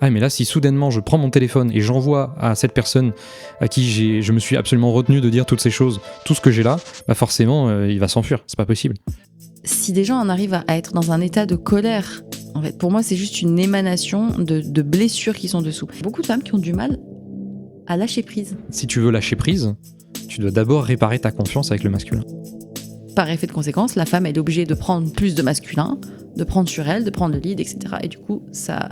Ah, mais là, si soudainement je prends mon téléphone et j'envoie à cette personne à qui je me suis absolument retenu de dire toutes ces choses, tout ce que j'ai là, bah forcément, il va s'enfuir. C'est pas possible. Si des gens en arrivent à être dans un état de colère, en fait, pour moi, c'est juste une émanation de blessures qui sont dessous. Beaucoup de femmes qui ont du mal à lâcher prise. Si tu veux lâcher prise, tu dois d'abord réparer ta confiance avec le masculin. Par effet de conséquence, la femme elle est obligée de prendre plus de masculin, de prendre sur elle, de prendre le lead, etc. Et du coup, ça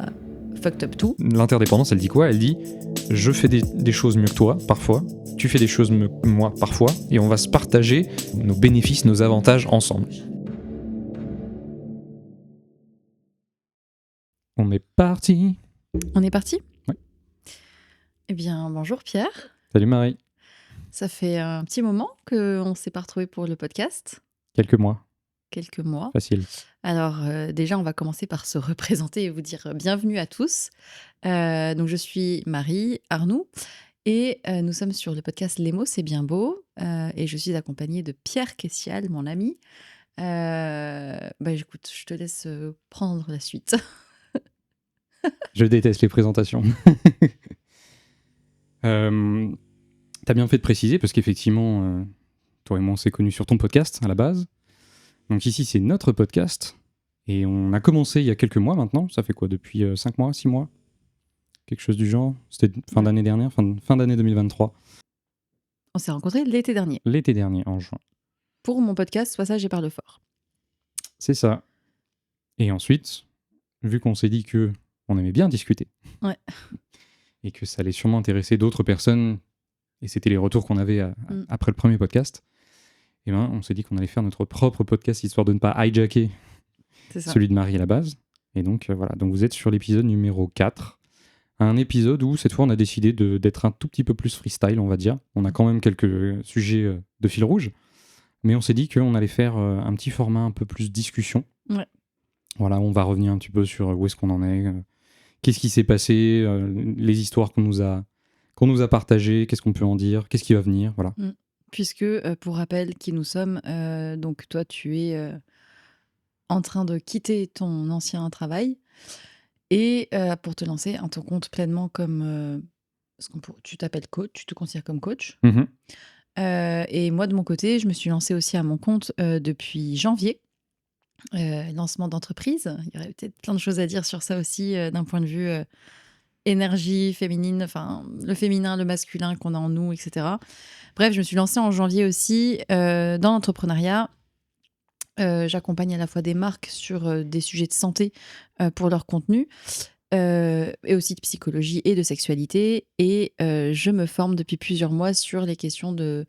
fucked up tout. L'interdépendance, elle dit quoi? Elle dit je fais des choses mieux que toi, parfois, tu fais des choses mieux que moi, parfois, et on va se partager nos bénéfices, nos avantages ensemble. On est parti. On est parti? Ouais. Eh bien, bonjour Pierre. Salut Marie. Ça fait un petit moment qu'on ne s'est pas retrouvés pour le podcast. Quelques mois. Quelques mois. Facile. Alors déjà, on va commencer par se représenter et vous dire bienvenue à tous. Donc je suis Marie Arnoux et nous sommes sur le podcast Les mots, c'est bien beau. Et je suis accompagnée de Pierre Kessial, mon ami. Écoute, je te laisse prendre la suite. Je déteste les présentations. T'as bien fait de préciser parce qu'effectivement, toi et moi on s'est connus sur ton podcast à la base. Donc ici c'est notre podcast et on a commencé il y a quelques mois maintenant. Ça fait quoi depuis 5 mois, 6 mois? Quelque chose du genre. C'était fin d'année dernière, fin d'année 2023. On s'est rencontrés l'été dernier. L'été dernier, en juin. Pour mon podcast Sois sage et parle fort. C'est ça. Et ensuite, vu qu'on s'est dit que on aimait bien discuter. Ouais. Et que ça allait sûrement intéresser d'autres personnes, et c'était les retours qu'on avait après le premier podcast, et ben, on s'est dit qu'on allait faire notre propre podcast, histoire de ne pas hijacker celui de Marie à la base. Et donc, voilà. Donc vous êtes sur l'épisode numéro 4. Un épisode où, cette fois, on a décidé d'être un tout petit peu plus freestyle, on va dire. On a quand même quelques sujets de fil rouge, mais on s'est dit qu'on allait faire un petit format un peu plus discussion. Ouais. Voilà, on va revenir un petit peu sur où est-ce qu'on en est, qu'est-ce qui s'est passé, les histoires qu'on nous a partagées, qu'est-ce qu'on peut en dire, qu'est-ce qui va venir, voilà. Puisque, pour rappel qui nous sommes, donc toi tu es en train de quitter ton ancien travail et pour te lancer à ton compte pleinement comme, tu t'appelles coach, tu te considères comme coach. Et moi de mon côté, je me suis lancée aussi à mon compte depuis janvier. Lancement d'entreprise. Il y aurait peut-être plein de choses à dire sur ça aussi d'un point de vue énergie féminine, enfin le féminin, le masculin qu'on a en nous, etc. Bref, je me suis lancée en janvier aussi dans l'entrepreneuriat. J'accompagne à la fois des marques sur des sujets de santé pour leur contenu et aussi de psychologie et de sexualité. Et je me forme depuis plusieurs mois sur les questions de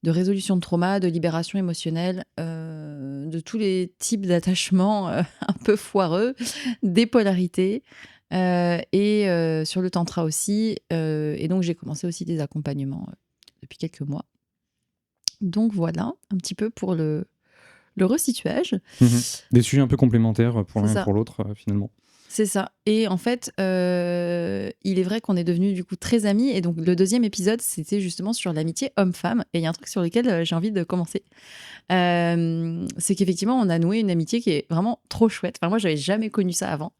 résolution de trauma, de libération émotionnelle, de tous les types d'attachements un peu foireux, des polarités. Et sur le tantra aussi. Et donc, j'ai commencé aussi des accompagnements depuis quelques mois. Donc, voilà, un petit peu pour le resituage. Des sujets un peu complémentaires pour l'un et pour l'autre, finalement. C'est ça. Et en fait, il est vrai qu'on est devenus du coup très amis. Et donc, le deuxième épisode, c'était justement sur l'amitié homme-femme. Et il y a un truc sur lequel j'ai envie de commencer. C'est qu'effectivement, on a noué une amitié qui est vraiment trop chouette. Enfin, moi, j'avais jamais connu ça avant.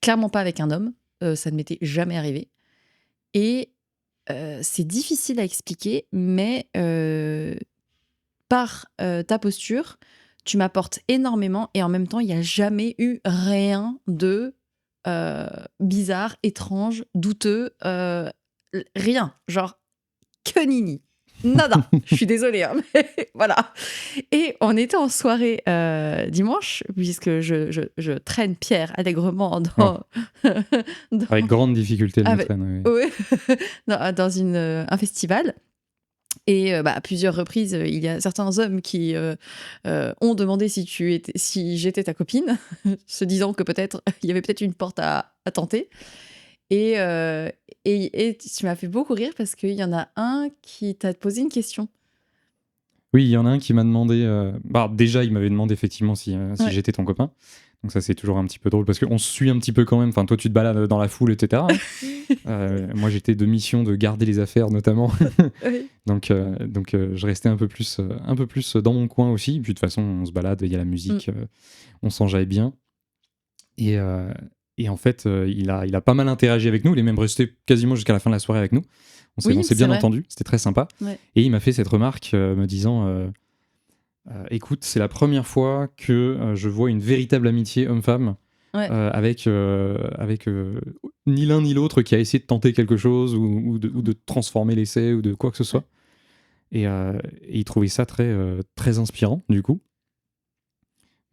Clairement pas avec un homme. Ça ne m'était jamais arrivé. Et c'est difficile à expliquer, mais par ta posture, tu m'apportes énormément et en même temps, il n'y a jamais eu rien de bizarre, étrange, douteux, rien. Genre, que nini. Nada. Je suis désolée, hein, mais voilà. Et on était en soirée dimanche, puisque je traîne Pierre allègrement dans... Avec grande difficulté, elle me traîne. Oui. dans un festival. Et à plusieurs reprises, il y a certains hommes qui ont demandé si j'étais ta copine, se disant que peut-être il y avait peut-être une porte à tenter. Et tu m'as fait beaucoup rire parce qu'il y en a un qui t'a posé une question. Oui, il y en a un qui m'a demandé... déjà, il m'avait demandé effectivement si j'étais ton copain. Donc ça, c'est toujours un petit peu drôle parce qu'on se suit un petit peu quand même. Enfin, toi, tu te balades dans la foule, etc. Moi, j'étais de mission de garder les affaires, notamment. Oui. donc, je restais un peu plus dans mon coin aussi. Puis de toute façon, on se balade, il y a la musique, on s'enjaille bien. Et, euh, et en fait, il a pas mal interagi avec nous. Il est même resté quasiment jusqu'à la fin de la soirée avec nous. On Oui, s'est c'est bien vrai. entendu. C'était très sympa. Ouais. Et il m'a fait cette remarque me disant écoute, c'est la première fois que je vois une véritable amitié homme-femme Ouais. avec ni l'un ni l'autre qui a essayé de tenter quelque chose ou de transformer l'essai ou de quoi que ce soit. Et il trouvait ça très inspirant, du coup.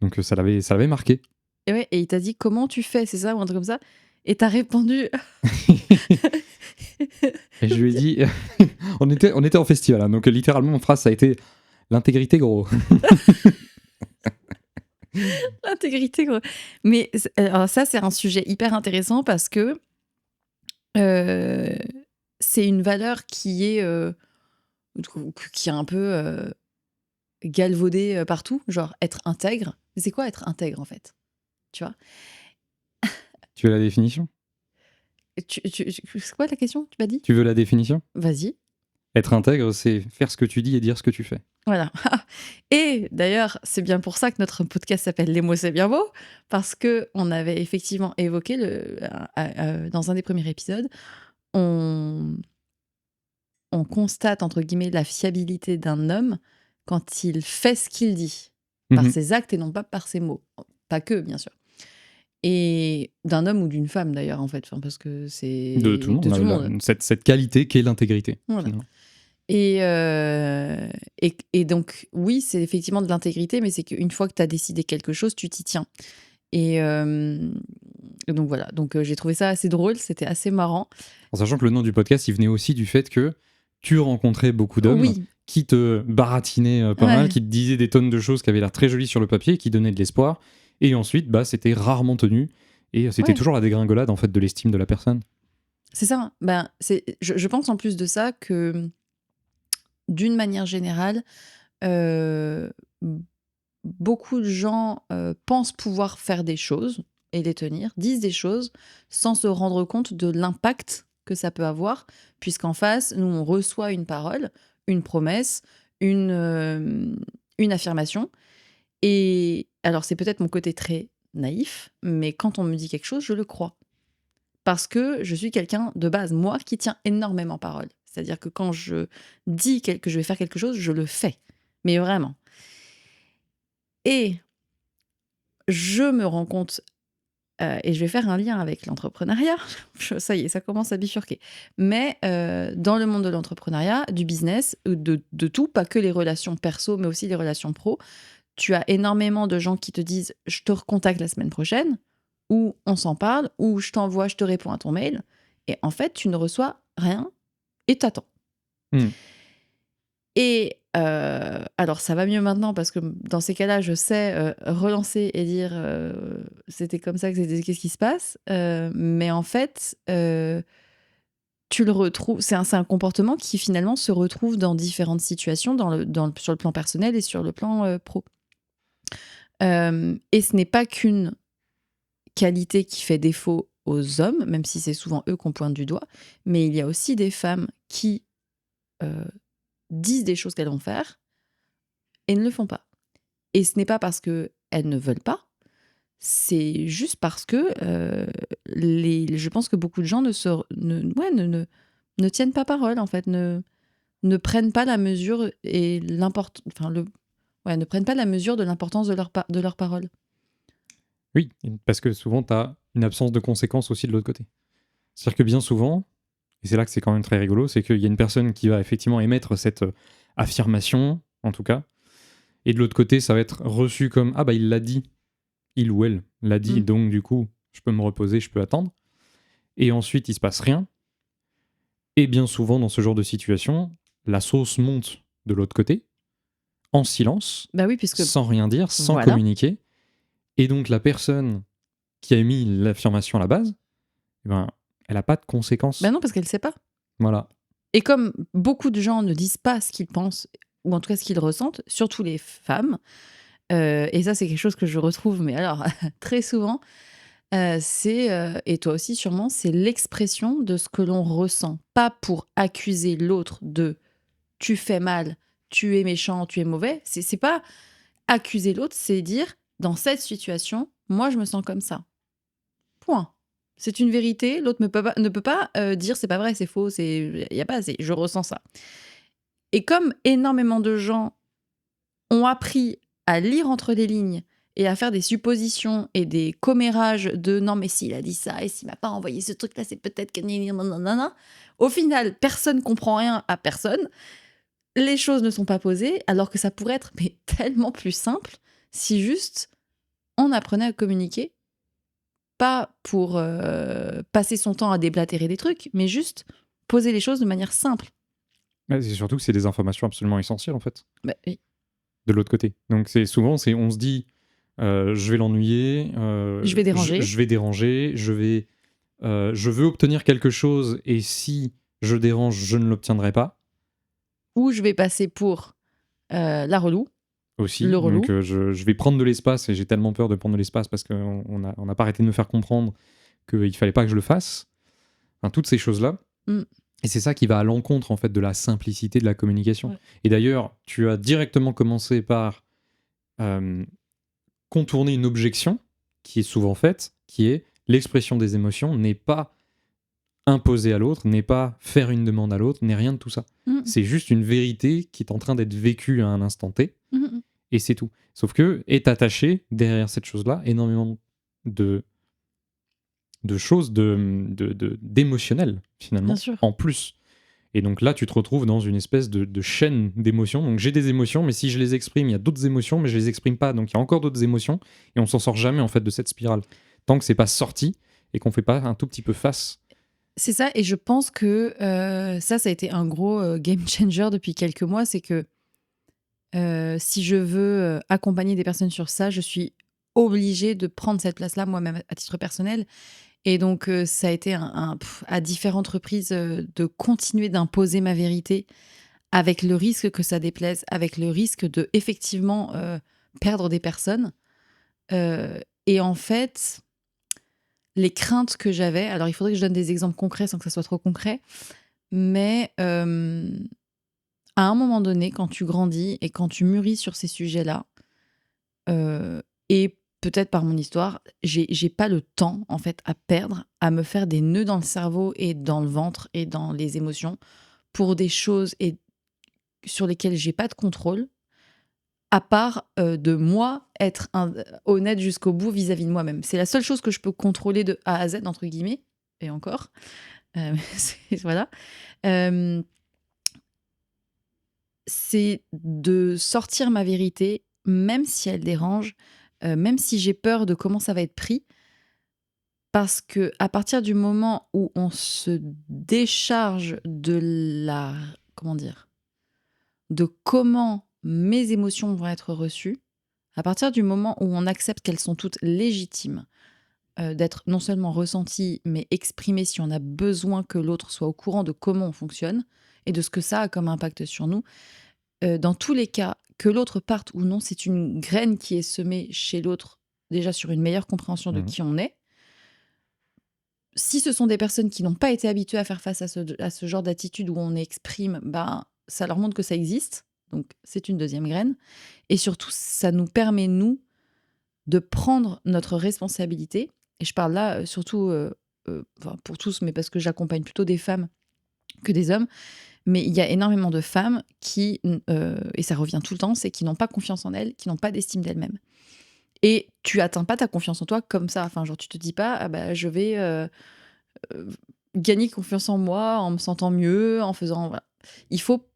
Donc ça l'avait marqué. Et ouais, et il t'a dit comment tu fais, c'est ça, ou un truc comme ça? Et t'as répondu. Et je lui ai dit, on était en festival, hein, donc littéralement mon phrase ça a été l'intégrité gros. L'intégrité, quoi. Mais alors ça, c'est un sujet hyper intéressant parce que c'est une valeur qui est un peu galvaudée partout, genre être intègre. Mais c'est quoi être intègre en fait? Tu vois? Tu veux la définition? C'est quoi la question? Tu m'as dit? Tu veux la définition? Vas-y. Être intègre, c'est faire ce que tu dis et dire ce que tu fais. Voilà. Et d'ailleurs, c'est bien pour ça que notre podcast s'appelle Les mots c'est bien beau, parce que on avait effectivement évoqué dans un des premiers épisodes, on, on constate entre guillemets la fiabilité d'un homme quand il fait ce qu'il dit, par Mhm. ses actes et non pas par ses mots. Pas que, bien sûr. Et d'un homme ou d'une femme d'ailleurs, en fait, enfin, parce que De tout le c'est monde. de On tout a le monde. cette qualité qu'est l'intégrité, Voilà. finalement. Et donc, oui, c'est effectivement de l'intégrité, mais c'est qu'une fois que tu as décidé quelque chose, tu t'y tiens. Et donc voilà, donc j'ai trouvé ça assez drôle, c'était assez marrant. En sachant que le nom du podcast, il venait aussi du fait que tu rencontrais beaucoup d'hommes Oui, qui te baratinaient pas mal, ouais, qui te disaient des tonnes de choses qui avaient l'air très jolies sur le papier, qui donnaient de l'espoir. Et ensuite, bah, c'était rarement tenu. Et c'était ouais, toujours la dégringolade en fait de l'estime de la personne. c'est ça. Ben, je pense en plus de ça que, d'une manière générale, euh, beaucoup de gens pensent pouvoir faire des choses et les tenir, disent des choses sans se rendre compte de l'impact que ça peut avoir, puisqu'en face, nous, on reçoit une parole, une promesse, une affirmation. Et alors, c'est peut-être mon côté très naïf, mais quand on me dit quelque chose, je le crois. Parce que je suis quelqu'un de base, moi, qui tient énormément parole. C'est-à-dire que quand je dis que je vais faire quelque chose, je le fais. Mais vraiment. Et je me rends compte, et je vais faire un lien avec l'entrepreneuriat, ça y est, ça commence à bifurquer, mais dans le monde de l'entrepreneuriat, du business, de tout, pas que les relations perso, mais aussi les relations pro, tu as énormément de gens qui te disent « je te recontacte la semaine prochaine » ou « on s'en parle » ou « je t'envoie, je te réponds à ton mail ». Et en fait, tu ne reçois rien et t'attends. Hmm. Et alors, ça va mieux maintenant parce que dans ces cas-là, je sais relancer et dire c'était comme ça, qu'est-ce qui se passe. Mais en fait, tu le retrouves. C'est un comportement qui finalement se retrouve dans différentes situations, sur le plan personnel et sur le plan pro. Et ce n'est pas qu'une qualité qui fait défaut aux hommes, même si c'est souvent eux qu'on pointe du doigt, mais il y a aussi des femmes qui disent des choses qu'elles vont faire et ne le font pas. Et ce n'est pas parce qu'elles ne veulent pas, c'est juste parce que je pense que beaucoup de gens ne tiennent pas parole, en fait, ne prennent pas la mesure et ne prennent pas la mesure de l'importance de leur parole. Oui, parce que souvent, tu as une absence de conséquences aussi de l'autre côté. C'est-à-dire que bien souvent, et c'est là que c'est quand même très rigolo, c'est qu'il y a une personne qui va effectivement émettre cette affirmation, en tout cas, et de l'autre côté, ça va être reçu comme « Ah bah il l'a dit, il ou elle l'a dit, donc du coup, je peux me reposer, je peux attendre. » Et ensuite, il se passe rien. Et bien souvent, dans ce genre de situation, la sauce monte de l'autre côté, en silence, Bah oui, puisque sans rien dire, sans voilà. communiquer. Et donc la personne qui a émis l'affirmation à la base, eh ben, elle n'a pas de conséquences. Bah non, parce qu'elle ne sait pas. Voilà. Et comme beaucoup de gens ne disent pas ce qu'ils pensent, ou en tout cas ce qu'ils ressentent, surtout les femmes, et ça c'est quelque chose que je retrouve, mais alors très souvent, et toi aussi sûrement, c'est l'expression de ce que l'on ressent. Pas pour accuser l'autre de « tu fais mal, tu es méchant, tu es mauvais ». C'est pas accuser l'autre, c'est dire « dans cette situation, moi je me sens comme ça ». Point. C'est une vérité. L'autre ne peut pas dire c'est pas vrai, c'est faux, il y a pas, je ressens ça. Et comme énormément de gens ont appris à lire entre les lignes et à faire des suppositions et des commérages de non mais s'il a dit ça et s'il m'a pas envoyé ce truc là c'est peut-être que nanana. Au final personne comprend rien à personne, les choses ne sont pas posées alors que ça pourrait être mais tellement plus simple si juste on apprenait à communiquer, pas pour passer son temps à déblatérer des trucs, mais juste poser les choses de manière simple. C'est surtout que c'est des informations absolument essentielles en fait. Bah, oui. De l'autre côté. Donc souvent on se dit je vais l'ennuyer, Je vais déranger. je vais déranger, je veux obtenir quelque chose et si je dérange, je ne l'obtiendrai pas. Ou je vais passer pour la relou. Aussi, le relou. donc je vais prendre de l'espace et j'ai tellement peur de prendre de l'espace parce qu'on n'a pas arrêté de me faire comprendre qu'il fallait pas que je le fasse. Enfin, toutes ces choses-là. Et c'est ça qui va à l'encontre en fait de la simplicité de la communication. Ouais. Et d'ailleurs, tu as directement commencé par contourner une objection qui est souvent faite, qui est l'expression des émotions n'est pas imposée à l'autre, n'est pas faire une demande à l'autre, n'est rien de tout ça. C'est juste une vérité qui est en train d'être vécue à un instant T, et c'est tout. Sauf que est attaché derrière cette chose-là énormément de choses d'émotionnel finalement, en plus. Et donc là, tu te retrouves dans une espèce de chaîne d'émotions. Donc j'ai des émotions, mais si je les exprime, il y a d'autres émotions, mais je les exprime pas. Donc il y a encore d'autres émotions, et on s'en sort jamais en fait de cette spirale. Tant que c'est pas sorti et qu'on fait pas un tout petit peu face. C'est ça, et je pense que ça a été un gros game changer depuis quelques mois. C'est que si je veux accompagner des personnes sur ça, je suis obligée de prendre cette place-là moi-même à titre personnel. Et donc, ça a été à différentes reprises de continuer d'imposer ma vérité avec le risque que ça déplaise, avec le risque de effectivement perdre des personnes. Et en fait, les craintes que j'avais, alors il faudrait que je donne des exemples concrets sans que ça soit trop concret, mais à un moment donné, quand tu grandis et quand tu mûris sur ces sujets-là, et peut-être par mon histoire, j'ai pas le temps en fait à perdre, à me faire des nœuds dans le cerveau et dans le ventre et dans les émotions pour des choses sur lesquelles j'ai pas de contrôle, à part de moi être honnête jusqu'au bout vis-à-vis de moi-même. C'est la seule chose que je peux contrôler de A à Z entre guillemets, et encore. Voilà. C'est de sortir ma vérité, même si elle dérange, même si j'ai peur de comment ça va être pris. Parce que à partir du moment où on se décharge comment dire, de comment mes émotions vont être reçues, à partir du moment où on accepte qu'elles sont toutes légitimes, d'être non seulement ressenties, mais exprimées si on a besoin que l'autre soit au courant de comment on fonctionne et de ce que ça a comme impact sur nous, dans tous les cas, que l'autre parte ou non, c'est une graine qui est semée chez l'autre, déjà sur une meilleure compréhension de qui on est. Si ce sont des personnes qui n'ont pas été habituées à faire face à ce genre d'attitude où on exprime, ça leur montre que ça existe. Donc, c'est une deuxième graine. Et surtout, ça nous permet, nous, de prendre notre responsabilité. Et je parle là surtout pour tous, mais parce que j'accompagne plutôt des femmes que des hommes. Mais il y a énormément de femmes qui, et ça revient tout le temps, c'est qui n'ont pas confiance en elles, qui n'ont pas d'estime d'elles-mêmes. Et tu atteins pas ta confiance en toi comme ça. Enfin, genre, tu te dis pas, je vais gagner confiance en moi en me sentant mieux, en faisant. Voilà. Il faut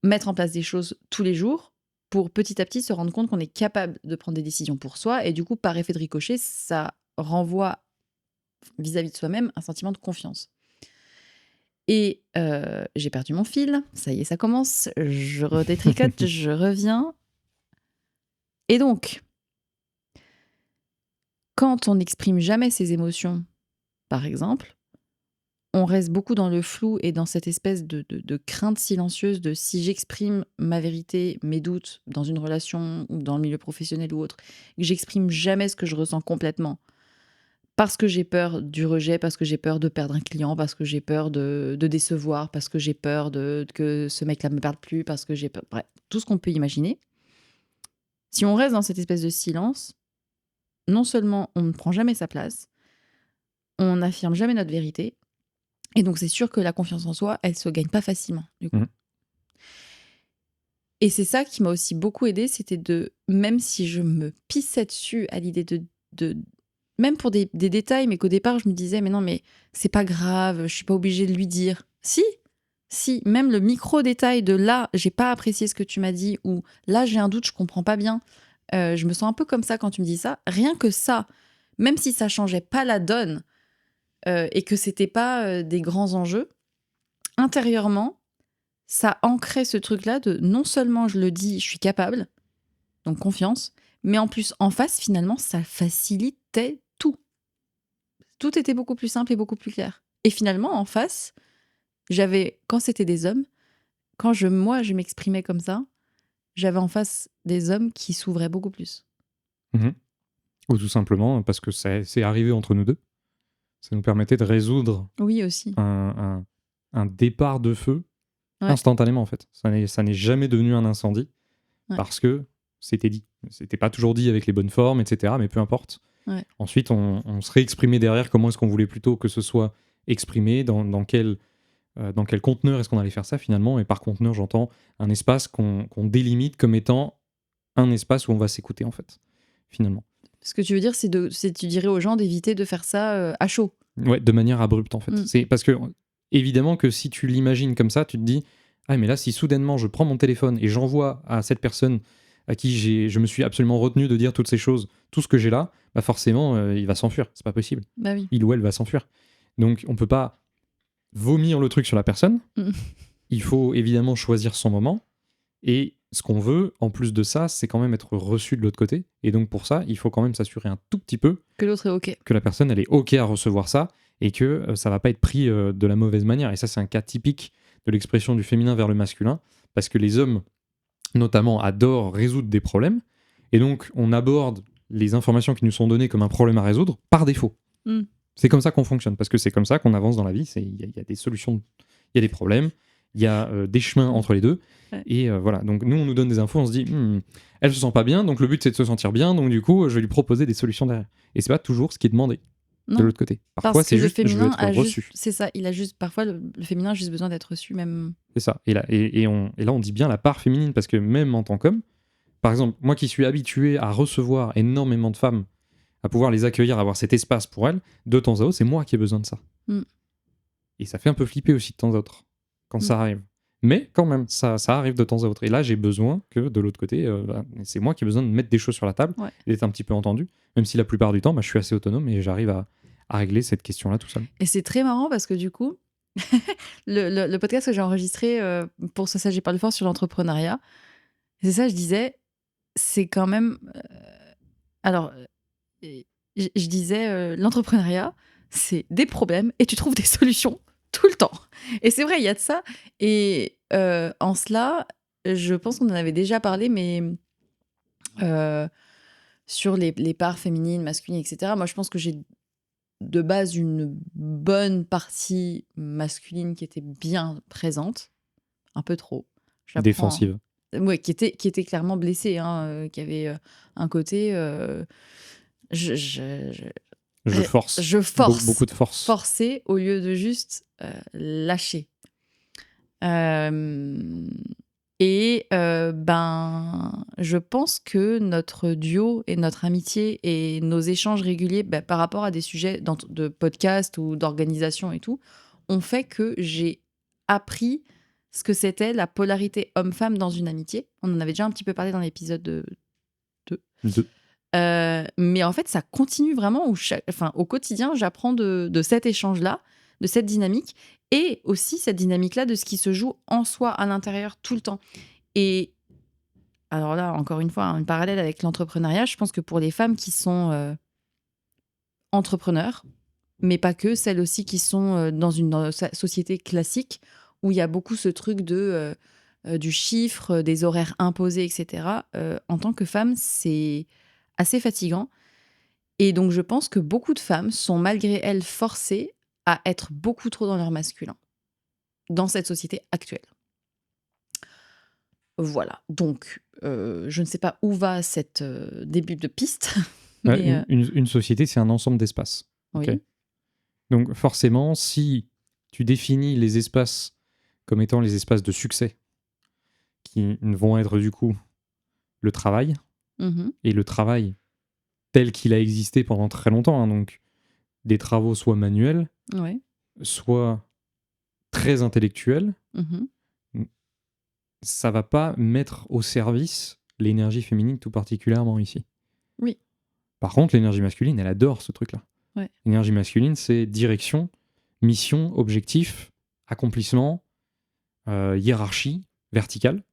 mettre en place des choses tous les jours pour petit à petit se rendre compte qu'on est capable de prendre des décisions pour soi. Et du coup, par effet de ricochet, ça renvoie vis-à-vis de soi-même un sentiment de confiance. Et j'ai perdu mon fil. Ça y est, ça commence. Je redétricote, je reviens. Et donc, quand on n'exprime jamais ses émotions, par exemple, on reste beaucoup dans le flou et dans cette espèce de crainte silencieuse de si j'exprime ma vérité, mes doutes dans une relation ou dans le milieu professionnel ou autre, que j'exprime jamais ce que je ressens complètement, parce que j'ai peur du rejet, parce que j'ai peur de perdre un client, parce que j'ai peur de décevoir, parce que j'ai peur que ce mec-là me parle plus, parce que j'ai peur... Bref, tout ce qu'on peut imaginer. Si on reste dans cette espèce de silence, non seulement on ne prend jamais sa place, on n'affirme jamais notre vérité. Et donc, c'est sûr que la confiance en soi, elle se gagne pas facilement, du coup. Mhm. Et c'est ça qui m'a aussi beaucoup aidée, c'était même si je me pissais dessus à l'idée de même pour des détails, mais qu'au départ, je me disais, mais non, mais c'est pas grave, je suis pas obligée de lui dire. Si, même le micro-détail de là, j'ai pas apprécié ce que tu m'as dit, ou là, j'ai un doute, je comprends pas bien. Je me sens un peu comme ça quand tu me dis ça. Rien que ça, même si ça changeait pas la donne et que c'était pas des grands enjeux, intérieurement, ça ancrait ce truc-là de non seulement je le dis, je suis capable, donc confiance, mais en plus, en face, finalement, ça facilitait tout. Tout était beaucoup plus simple et beaucoup plus clair. Et finalement, en face, quand c'était des hommes, quand moi, je m'exprimais comme ça, j'avais en face des hommes qui s'ouvraient beaucoup plus. Mhm. Ou tout simplement parce que c'est arrivé entre nous deux. Ça nous permettait de résoudre Oui, aussi. un départ de feu instantanément, en fait. Ça n'est jamais devenu un incendie parce que c'était dit. C'était pas toujours dit avec les bonnes formes, etc. Mais peu importe. Ouais. Ensuite, on se réexprimait derrière comment est-ce qu'on voulait plutôt que ce soit exprimé, dans quel conteneur est-ce qu'on allait faire ça finalement. Et par conteneur, j'entends un espace qu'on délimite comme étant un espace où on va s'écouter, en fait, finalement. Ce que tu veux dire, c'est tu dirais aux gens d'éviter de faire ça à chaud. Ouais, de manière abrupte, en fait. C'est parce que, évidemment, que si tu l'imagines comme ça, tu te dis, ah, mais là, si soudainement je prends mon téléphone et j'envoie à cette personne à qui je me suis absolument retenu de dire toutes ces choses, tout ce que j'ai là, bah forcément, il va s'enfuir. C'est pas possible. Bah oui. Il ou elle va s'enfuir. Donc, on peut pas vomir le truc sur la personne. Il faut évidemment choisir son moment. Et ce qu'on veut, en plus de ça, c'est quand même être reçu de l'autre côté. Et donc, pour ça, il faut quand même s'assurer un tout petit peu que l'autre est OK. Que la personne, elle est OK à recevoir ça et que ça va pas être pris de la mauvaise manière. Et ça, c'est un cas typique de l'expression du féminin vers le masculin, parce que les hommes, notamment, adorent résoudre des problèmes. Et donc, on aborde les informations qui nous sont données comme un problème à résoudre par défaut. C'est comme ça qu'on fonctionne, parce que c'est comme ça qu'on avance dans la vie. Il y a des solutions, il y a des problèmes, il y a des chemins entre les deux. Ouais. Et voilà, donc nous, on nous donne des infos, on se dit, elle se sent pas bien, donc le but, c'est de se sentir bien, donc du coup, je vais lui proposer des solutions derrière. Et c'est pas toujours ce qui est demandé de l'autre côté. Parfois, c'est juste, je veux être reçu. C'est ça, il a juste, parfois, le féminin a juste besoin d'être reçu, même. C'est ça. Et là, on dit bien la part féminine, parce que même en tant qu'homme, par exemple, moi qui suis habitué à recevoir énormément de femmes, à pouvoir les accueillir, à avoir cet espace pour elles, de temps à autre, c'est moi qui ai besoin de ça. Et ça fait un peu flipper aussi de temps à autre, quand ça arrive. Mais quand même, ça arrive de temps à autre. Et là, j'ai besoin que de l'autre côté, c'est moi qui ai besoin de mettre des choses sur la table et d'être un petit peu entendu, même si la plupart du temps, je suis assez autonome et j'arrive à régler cette question-là tout seul. Et c'est très marrant parce que du coup, le podcast que j'ai enregistré pour ce J'ai parlé fort sur l'entrepreneuriat, c'est ça, je disais, c'est quand même... je disais, l'entrepreneuriat, c'est des problèmes et tu trouves des solutions tout le temps. Et c'est vrai, il y a de ça. Et en cela, je pense qu'on en avait déjà parlé, mais sur les parts féminines, masculines, etc. Moi, je pense que j'ai de base une bonne partie masculine qui était bien présente, un peu trop. Défensive. Oui, qui était clairement blessée, hein, qui avait un côté... Je force. Beaucoup de force. Forcer au lieu de juste lâcher. Je pense que notre duo et notre amitié et nos échanges réguliers par rapport à des sujets de podcast ou d'organisation et tout, ont fait que j'ai appris ce que c'était la polarité homme-femme dans une amitié. On en avait déjà un petit peu parlé dans l'épisode 2. Mais en fait, ça continue vraiment au quotidien, j'apprends de cet échange-là, de cette dynamique, et aussi cette dynamique-là de ce qui se joue en soi, à l'intérieur, tout le temps. Et alors là, encore une fois, un parallèle avec l'entrepreneuriat, je pense que pour les femmes qui sont entrepreneurs, mais pas que, celles aussi qui sont dans une société classique, où il y a beaucoup ce truc du chiffre, des horaires imposés, etc. En tant que femme, c'est assez fatigant. Et donc, je pense que beaucoup de femmes sont, malgré elles, forcées à être beaucoup trop dans leur masculin, dans cette société actuelle. Voilà. Donc, je ne sais pas où va cette début de piste. Mais une société, c'est un ensemble d'espaces. Oui. Okay. Donc forcément, si tu définis les espaces comme étant les espaces de succès, qui vont être du coup le travail, et le travail tel qu'il a existé pendant très longtemps, hein, donc des travaux soit manuels, soit très intellectuels, ça va pas mettre au service l'énergie féminine tout particulièrement ici. Oui. Par contre, l'énergie masculine, elle adore ce truc-là. Ouais. L'énergie masculine, c'est direction, mission, objectif, accomplissement, hiérarchie, verticale.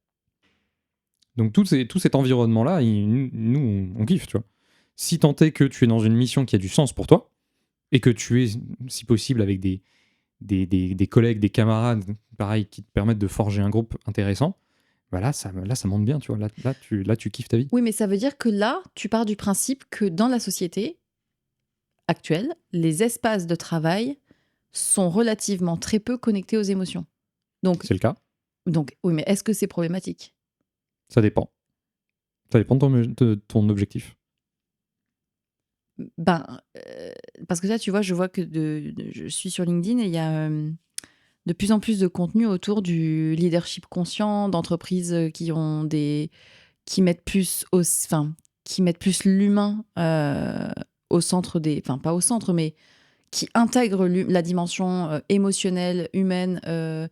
Donc tout cet environnement-là, nous, on kiffe, tu vois. Si tant est que tu es dans une mission qui a du sens pour toi, et que tu es, si possible, avec des collègues, des camarades, pareil, qui te permettent de forger un groupe intéressant, bah là, ça monte bien, tu vois. Là, tu kiffes ta vie. Oui, mais ça veut dire que là, tu pars du principe que dans la société actuelle, les espaces de travail sont relativement très peu connectés aux émotions. Donc, c'est le cas. Donc, oui, mais est-ce que c'est problématique? Ça dépend. Ça dépend de ton objectif. Parce que là, tu vois, je vois que je suis sur LinkedIn et il y a de plus en plus de contenu autour du leadership conscient, d'entreprises qui mettent plus qui mettent plus l'humain au centre des... Enfin, pas au centre, mais qui intègrent la dimension émotionnelle, humaine, je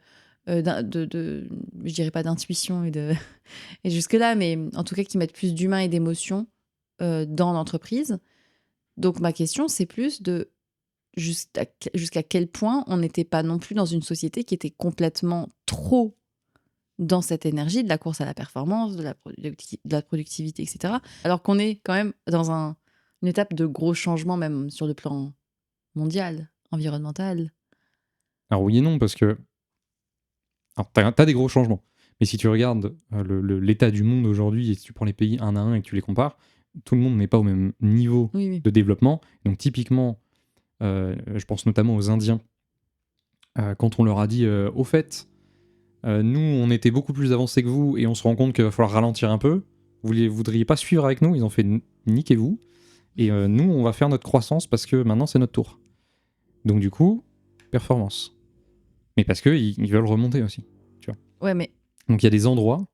dirais pas d'intuition et jusque-là, mais en tout cas qui mettent plus d'humain et d'émotion dans l'entreprise. Donc ma question, c'est plus de jusqu'à quel point on n'était pas non plus dans une société qui était complètement trop dans cette énergie de la course à la performance, de la productivité, etc. Alors qu'on est quand même dans une étape de gros changements, même sur le plan mondial, environnemental. Alors oui et non, parce que t'as des gros changements. Mais si tu regardes l'état du monde aujourd'hui, et si tu prends les pays un à un et que tu les compares, tout le monde n'est pas au même niveau de développement. Donc typiquement, je pense notamment aux Indiens, quand on leur a dit au fait, nous on était beaucoup plus avancés que vous et on se rend compte qu'il va falloir ralentir un peu, vous ne voudriez pas suivre avec nous? Ils ont fait niquez-vous, et nous on va faire notre croissance parce que maintenant c'est notre tour. Donc du coup, performance. Mais parce qu'ils veulent remonter aussi, tu vois. Ouais, mais... Donc il y a des endroits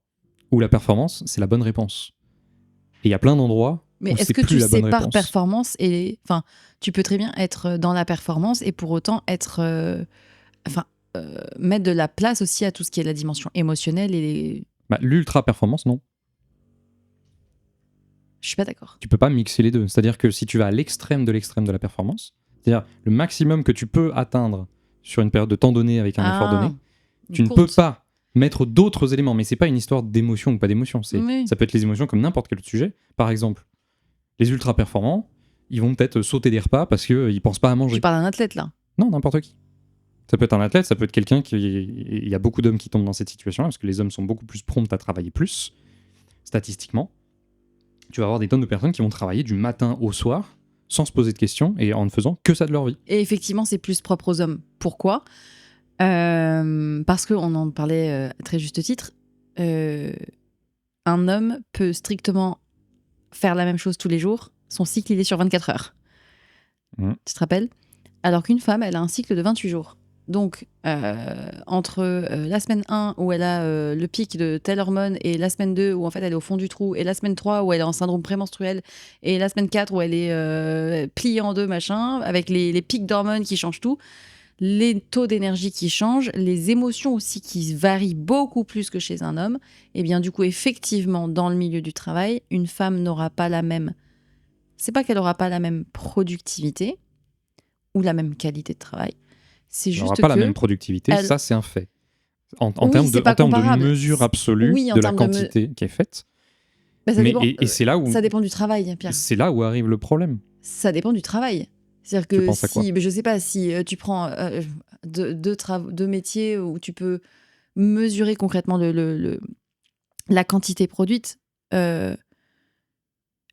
où la performance c'est la bonne réponse. Et il y a plein d'endroits mais où est-ce c'est que plus tu la bonne sépares réponse. Performance et... Enfin, tu peux très bien être dans la performance et pour autant être... mettre de la place aussi à tout ce qui est la dimension émotionnelle et... L'ultra-performance, non. Je suis pas d'accord. Tu peux pas mixer les deux. C'est-à-dire que si tu vas à l'extrême de la performance, c'est-à-dire le maximum que tu peux atteindre sur une période de temps donné avec un effort donné, tu ne peux pas mettre d'autres éléments. Mais c'est pas une histoire d'émotion ou pas d'émotion. Ça peut être les émotions comme n'importe quel autre sujet. Par exemple, les ultra-performants, ils vont peut-être sauter des repas parce qu'ils pensent pas à manger. Tu parles d'un athlète, là? Non, n'importe qui. Ça peut être un athlète, ça peut être quelqu'un qui... Il y a beaucoup d'hommes qui tombent dans cette situation-là parce que les hommes sont beaucoup plus prompts à travailler plus, statistiquement. Tu vas avoir des tonnes de personnes qui vont travailler du matin au soir sans se poser de questions et en ne faisant que ça de leur vie. Et effectivement, c'est plus propre aux hommes. Pourquoi ? Parce qu'on en parlait à très juste titre. Un homme peut strictement faire la même chose tous les jours. Son cycle, il est sur 24 heures. Tu te rappelles ? Alors qu'une femme, elle a un cycle de 28 jours. Donc, entre la semaine 1 où elle a le pic de telle hormone et la semaine 2 où en fait elle est au fond du trou et la semaine 3 où elle est en syndrome prémenstruel et la semaine 4 où elle est pliée en deux, machin, avec les pics d'hormones qui changent tout, les taux d'énergie qui changent, les émotions aussi qui varient beaucoup plus que chez un homme, et bien du coup, effectivement, dans le milieu du travail, une femme n'aura pas la même... C'est pas qu'elle n'aura pas la même productivité ou la même qualité de travail. C'est juste pas la même productivité, ça c'est un fait. En termes de mesure absolue de la quantité qui est faite. Bah, et c'est là où... Ça dépend du travail, Pierre. C'est là où arrive le problème. Ça dépend du travail. C'est-à-dire que si, je sais pas, si tu prends deux métiers où tu peux mesurer concrètement la quantité produite, là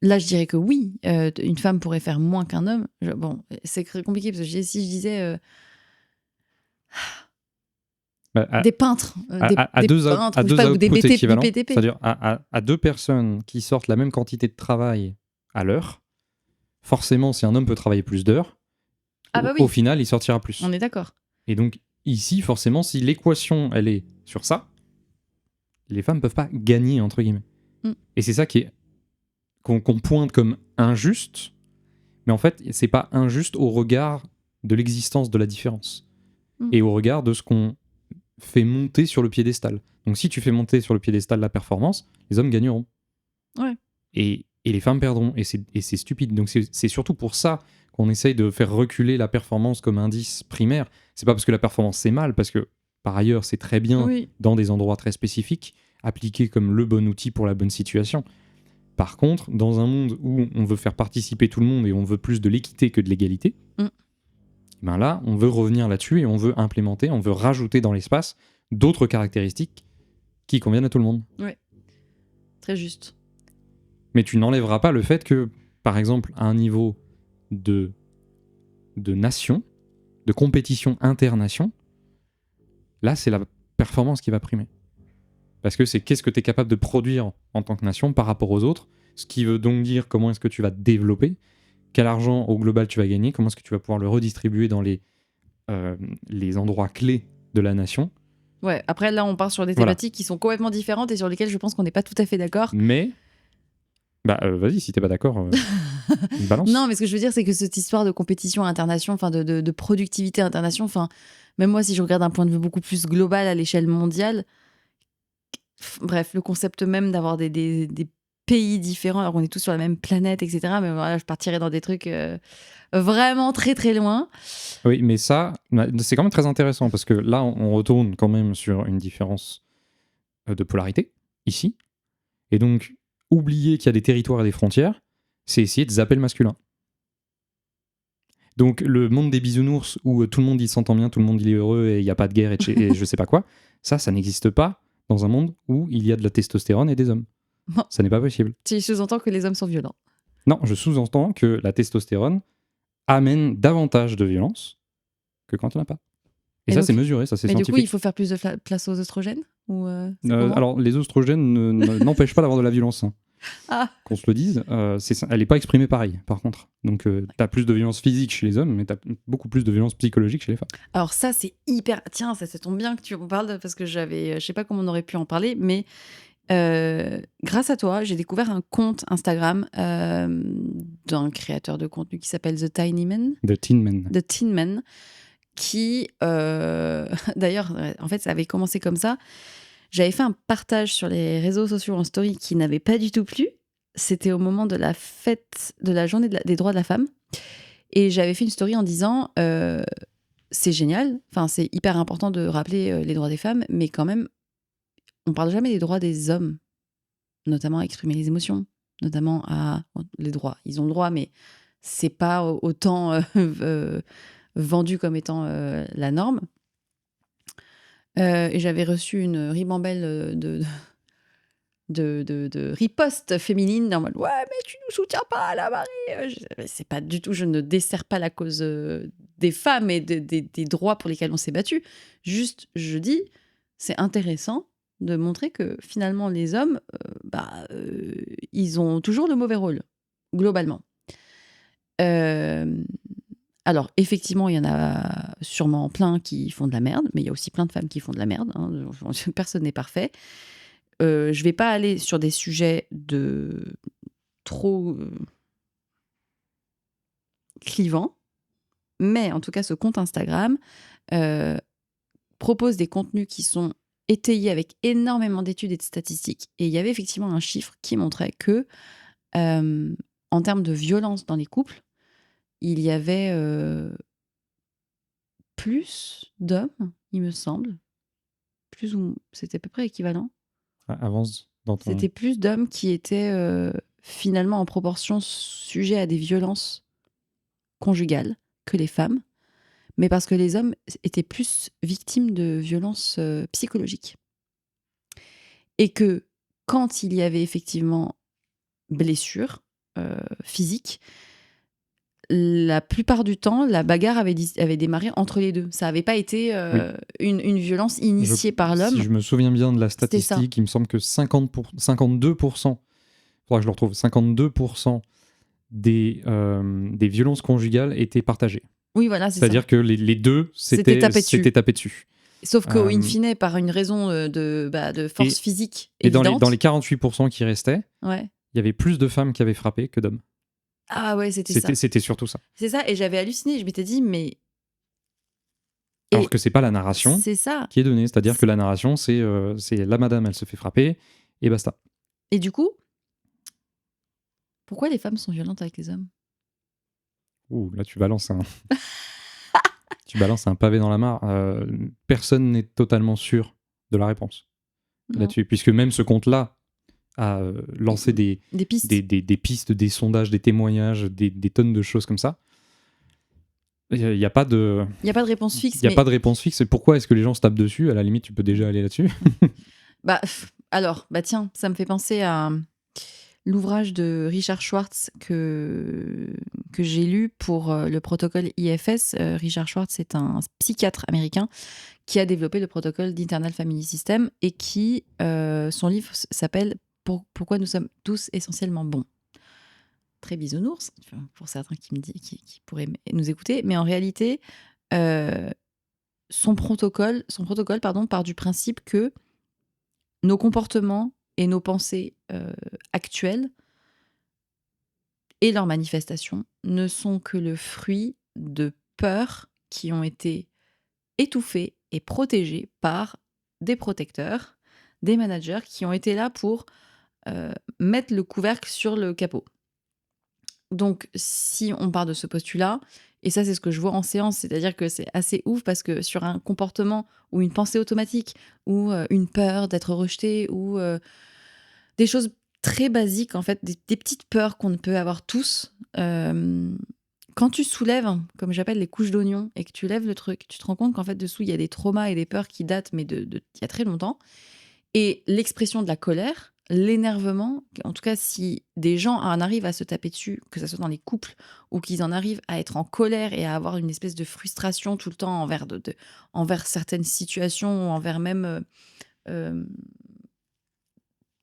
je dirais que oui, une femme pourrait faire moins qu'un homme. Bon, c'est très compliqué parce que si je disais des peintres, à deux outputs équivalents, du BTP. C'est-à-dire à deux personnes qui sortent la même quantité de travail à l'heure, forcément si un homme peut travailler plus d'heures, Ah bah Au oui, final, il sortira plus. on est d'accord. Et donc, ici, forcément, si l'équation, elle est sur ça, les femmes peuvent pas gagner, entre guillemets. Mm. Et c'est ça qu'on pointe comme injuste, mais en fait, c'est pas injuste au regard de l'existence de la différence et au regard de ce qu'on fait monter sur le piédestal. Donc, si tu fais monter sur le piédestal la performance, les hommes gagneront. Ouais. Et les femmes perdront. Et c'est stupide. Donc, c'est surtout pour ça qu'on essaye de faire reculer la performance comme indice primaire. C'est pas parce que la performance c'est mal, parce que par ailleurs, c'est très bien Oui. dans des endroits très spécifiques, appliqué comme le bon outil pour la bonne situation. Par contre, dans un monde où on veut faire participer tout le monde et on veut plus de l'équité que de l'égalité, ben là, on veut revenir là-dessus et on veut implémenter, on veut rajouter dans l'espace d'autres caractéristiques qui conviennent à tout le monde. Ouais. Très juste. Mais tu n'enlèveras pas le fait que, par exemple, à un niveau de nation, de compétition inter-nation, là, c'est la performance qui va primer. Parce que c'est qu'est-ce que tu es capable de produire en tant que nation par rapport aux autres, ce qui veut donc dire comment est-ce que tu vas te développer, quel argent au global tu vas gagner, comment est-ce que tu vas pouvoir le redistribuer dans les endroits clés de la nation. Ouais, après là on part sur des Voilà. thématiques qui sont complètement différentes et sur lesquelles je pense qu'on n'est pas tout à fait d'accord. Mais, vas-y, si t'es pas d'accord, balance. Non, mais ce que je veux dire, c'est que cette histoire de compétition internationale, enfin de productivité internationale, enfin, même moi, si je regarde d'un point de vue beaucoup plus global à l'échelle mondiale, bref, le concept même d'avoir des pays différents, alors qu'on est tous sur la même planète, etc. Mais voilà, je partirais dans des trucs vraiment très très loin. Oui, mais ça, c'est quand même très intéressant parce que là, on retourne quand même sur une différence de polarité, ici. Et donc, oublier qu'il y a des territoires et des frontières, c'est essayer de zapper le masculin. Donc, le monde des bisounours où tout le monde il s'entend bien, tout le monde il est heureux et il n'y a pas de guerre et je sais pas quoi, ça n'existe pas dans un monde où il y a de la testostérone et des hommes. Non. Ça n'est pas possible. Tu sous-entends que les hommes sont violents. Non, je sous-entends que la testostérone amène davantage de violence que quand on n'a pas. Et ça, donc, c'est mesuré, ça, c'est mais scientifique. du coup, il faut faire plus de place aux oestrogènes ou c'est comment Alors, les oestrogènes n'empêchent pas d'avoir de la violence. Hein. Ah. Qu'on se le dise, elle n'est pas exprimée pareil, par contre. Donc, tu as plus de violence physique chez les hommes, mais tu as beaucoup plus de violence psychologique chez les femmes. Alors ça, c'est hyper... Tiens, ça tombe bien que tu en parles, parce que je sais pas comment on aurait pu en parler, mais grâce à toi, j'ai découvert un compte Instagram d'un créateur de contenu qui s'appelle The Tiny Man. The Tin Man. The Tin Man, qui, d'ailleurs, en fait, ça avait commencé comme ça. J'avais fait un partage sur les réseaux sociaux en story qui n'avait pas du tout plu. C'était au moment de la fête de la journée des droits de la femme. Et j'avais fait une story en disant c'est génial, enfin, c'est hyper important de rappeler les droits des femmes, mais quand même, on parle jamais des droits des hommes, notamment à exprimer les émotions, notamment à les droits. Ils ont le droit, mais c'est pas autant vendu comme étant la norme. Et j'avais reçu une ribambelle de ripostes féminines en mode ouais, mais tu nous soutiens pas à la marée. C'est pas du tout, je ne desserre pas la cause des femmes et des droits pour lesquels on s'est battu. Juste, je dis, c'est intéressant de montrer que finalement les hommes, ils ont toujours le mauvais rôle, globalement. Alors, effectivement, il y en a sûrement plein qui font de la merde, mais il y a aussi plein de femmes qui font de la merde. Hein. Personne n'est parfait. Je vais pas aller sur des sujets de trop clivants, mais en tout cas, ce compte Instagram propose des contenus qui sont étayés avec énormément d'études et de statistiques. Et il y avait effectivement un chiffre qui montrait que, en termes de violence dans les couples, il y avait plus d'hommes, il me semble. Plus ou c'était à peu près équivalent. Avance dans ton... C'était plus d'hommes qui étaient finalement en proportion sujets à des violences conjugales que les femmes, mais parce que les hommes étaient plus victimes de violences psychologiques. Et que quand il y avait effectivement blessure physique, la plupart du temps, la bagarre avait démarré entre les deux. Ça n'avait pas été une violence initiée par l'homme. Si je me souviens bien de la statistique, il me semble que 52%, faudra que je le retrouve, 52% des violences conjugales étaient partagées. Oui, voilà, c'est ça. C'est-à-dire que les deux C'était tapé dessus. s'étaient tapés dessus. Sauf qu'au in fine, par une raison de force physique Et dans évidente. les 48% qui restaient, Ouais. il y avait plus de femmes qui avaient frappé que d'hommes. Ah ouais, c'était ça. C'était surtout ça. C'est ça, et j'avais halluciné. Je m'étais dit, mais. Alors que c'est pas la narration C'est ça. qui est donnée. C'est-à-dire que la narration, c'est la madame, elle se fait frapper, et basta. Et du coup, pourquoi les femmes sont violentes avec les hommes? Ouh, là, tu balances un pavé dans la mare. Personne n'est totalement sûr de la réponse là-dessus, puisque même ce compte-là a lancé des pistes. Des pistes, des sondages, des témoignages, des tonnes de choses comme ça. Il n'y a pas de... Il n'y a pas de réponse fixe. Il n'y a pas de réponse fixe. Et pourquoi est-ce que les gens se tapent dessus? À la limite, tu peux déjà aller là-dessus. Tiens, ça me fait penser à l'ouvrage de Richard Schwartz que j'ai lu pour le protocole IFS. Richard Schwartz est un psychiatre américain qui a développé le protocole d'Internal Family System et qui, son livre s'appelle Pourquoi nous sommes tous essentiellement bons. Très bisounours, pour certains qui pourraient nous écouter, mais en réalité, son protocole part du principe que nos comportements et nos pensées actuelles et leurs manifestations ne sont que le fruit de peurs qui ont été étouffées et protégées par des protecteurs, des managers qui ont été là pour mettre le couvercle sur le capot. Donc, si on part de ce postulat, et ça, c'est ce que je vois en séance, c'est-à-dire que c'est assez ouf parce que sur un comportement ou une pensée automatique ou une peur d'être rejeté ou des choses très basiques, en fait, des petites peurs qu'on peut avoir tous, quand tu soulèves, comme j'appelle les couches d'oignon, et que tu lèves le truc, tu te rends compte qu'en fait, dessous, il y a des traumas et des peurs qui datent, mais il y a très longtemps. Et l'expression de la colère, l'énervement, en tout cas, si des gens en arrivent à se taper dessus, que ce soit dans les couples, ou qu'ils en arrivent à être en colère et à avoir une espèce de frustration tout le temps envers certaines situations, ou envers même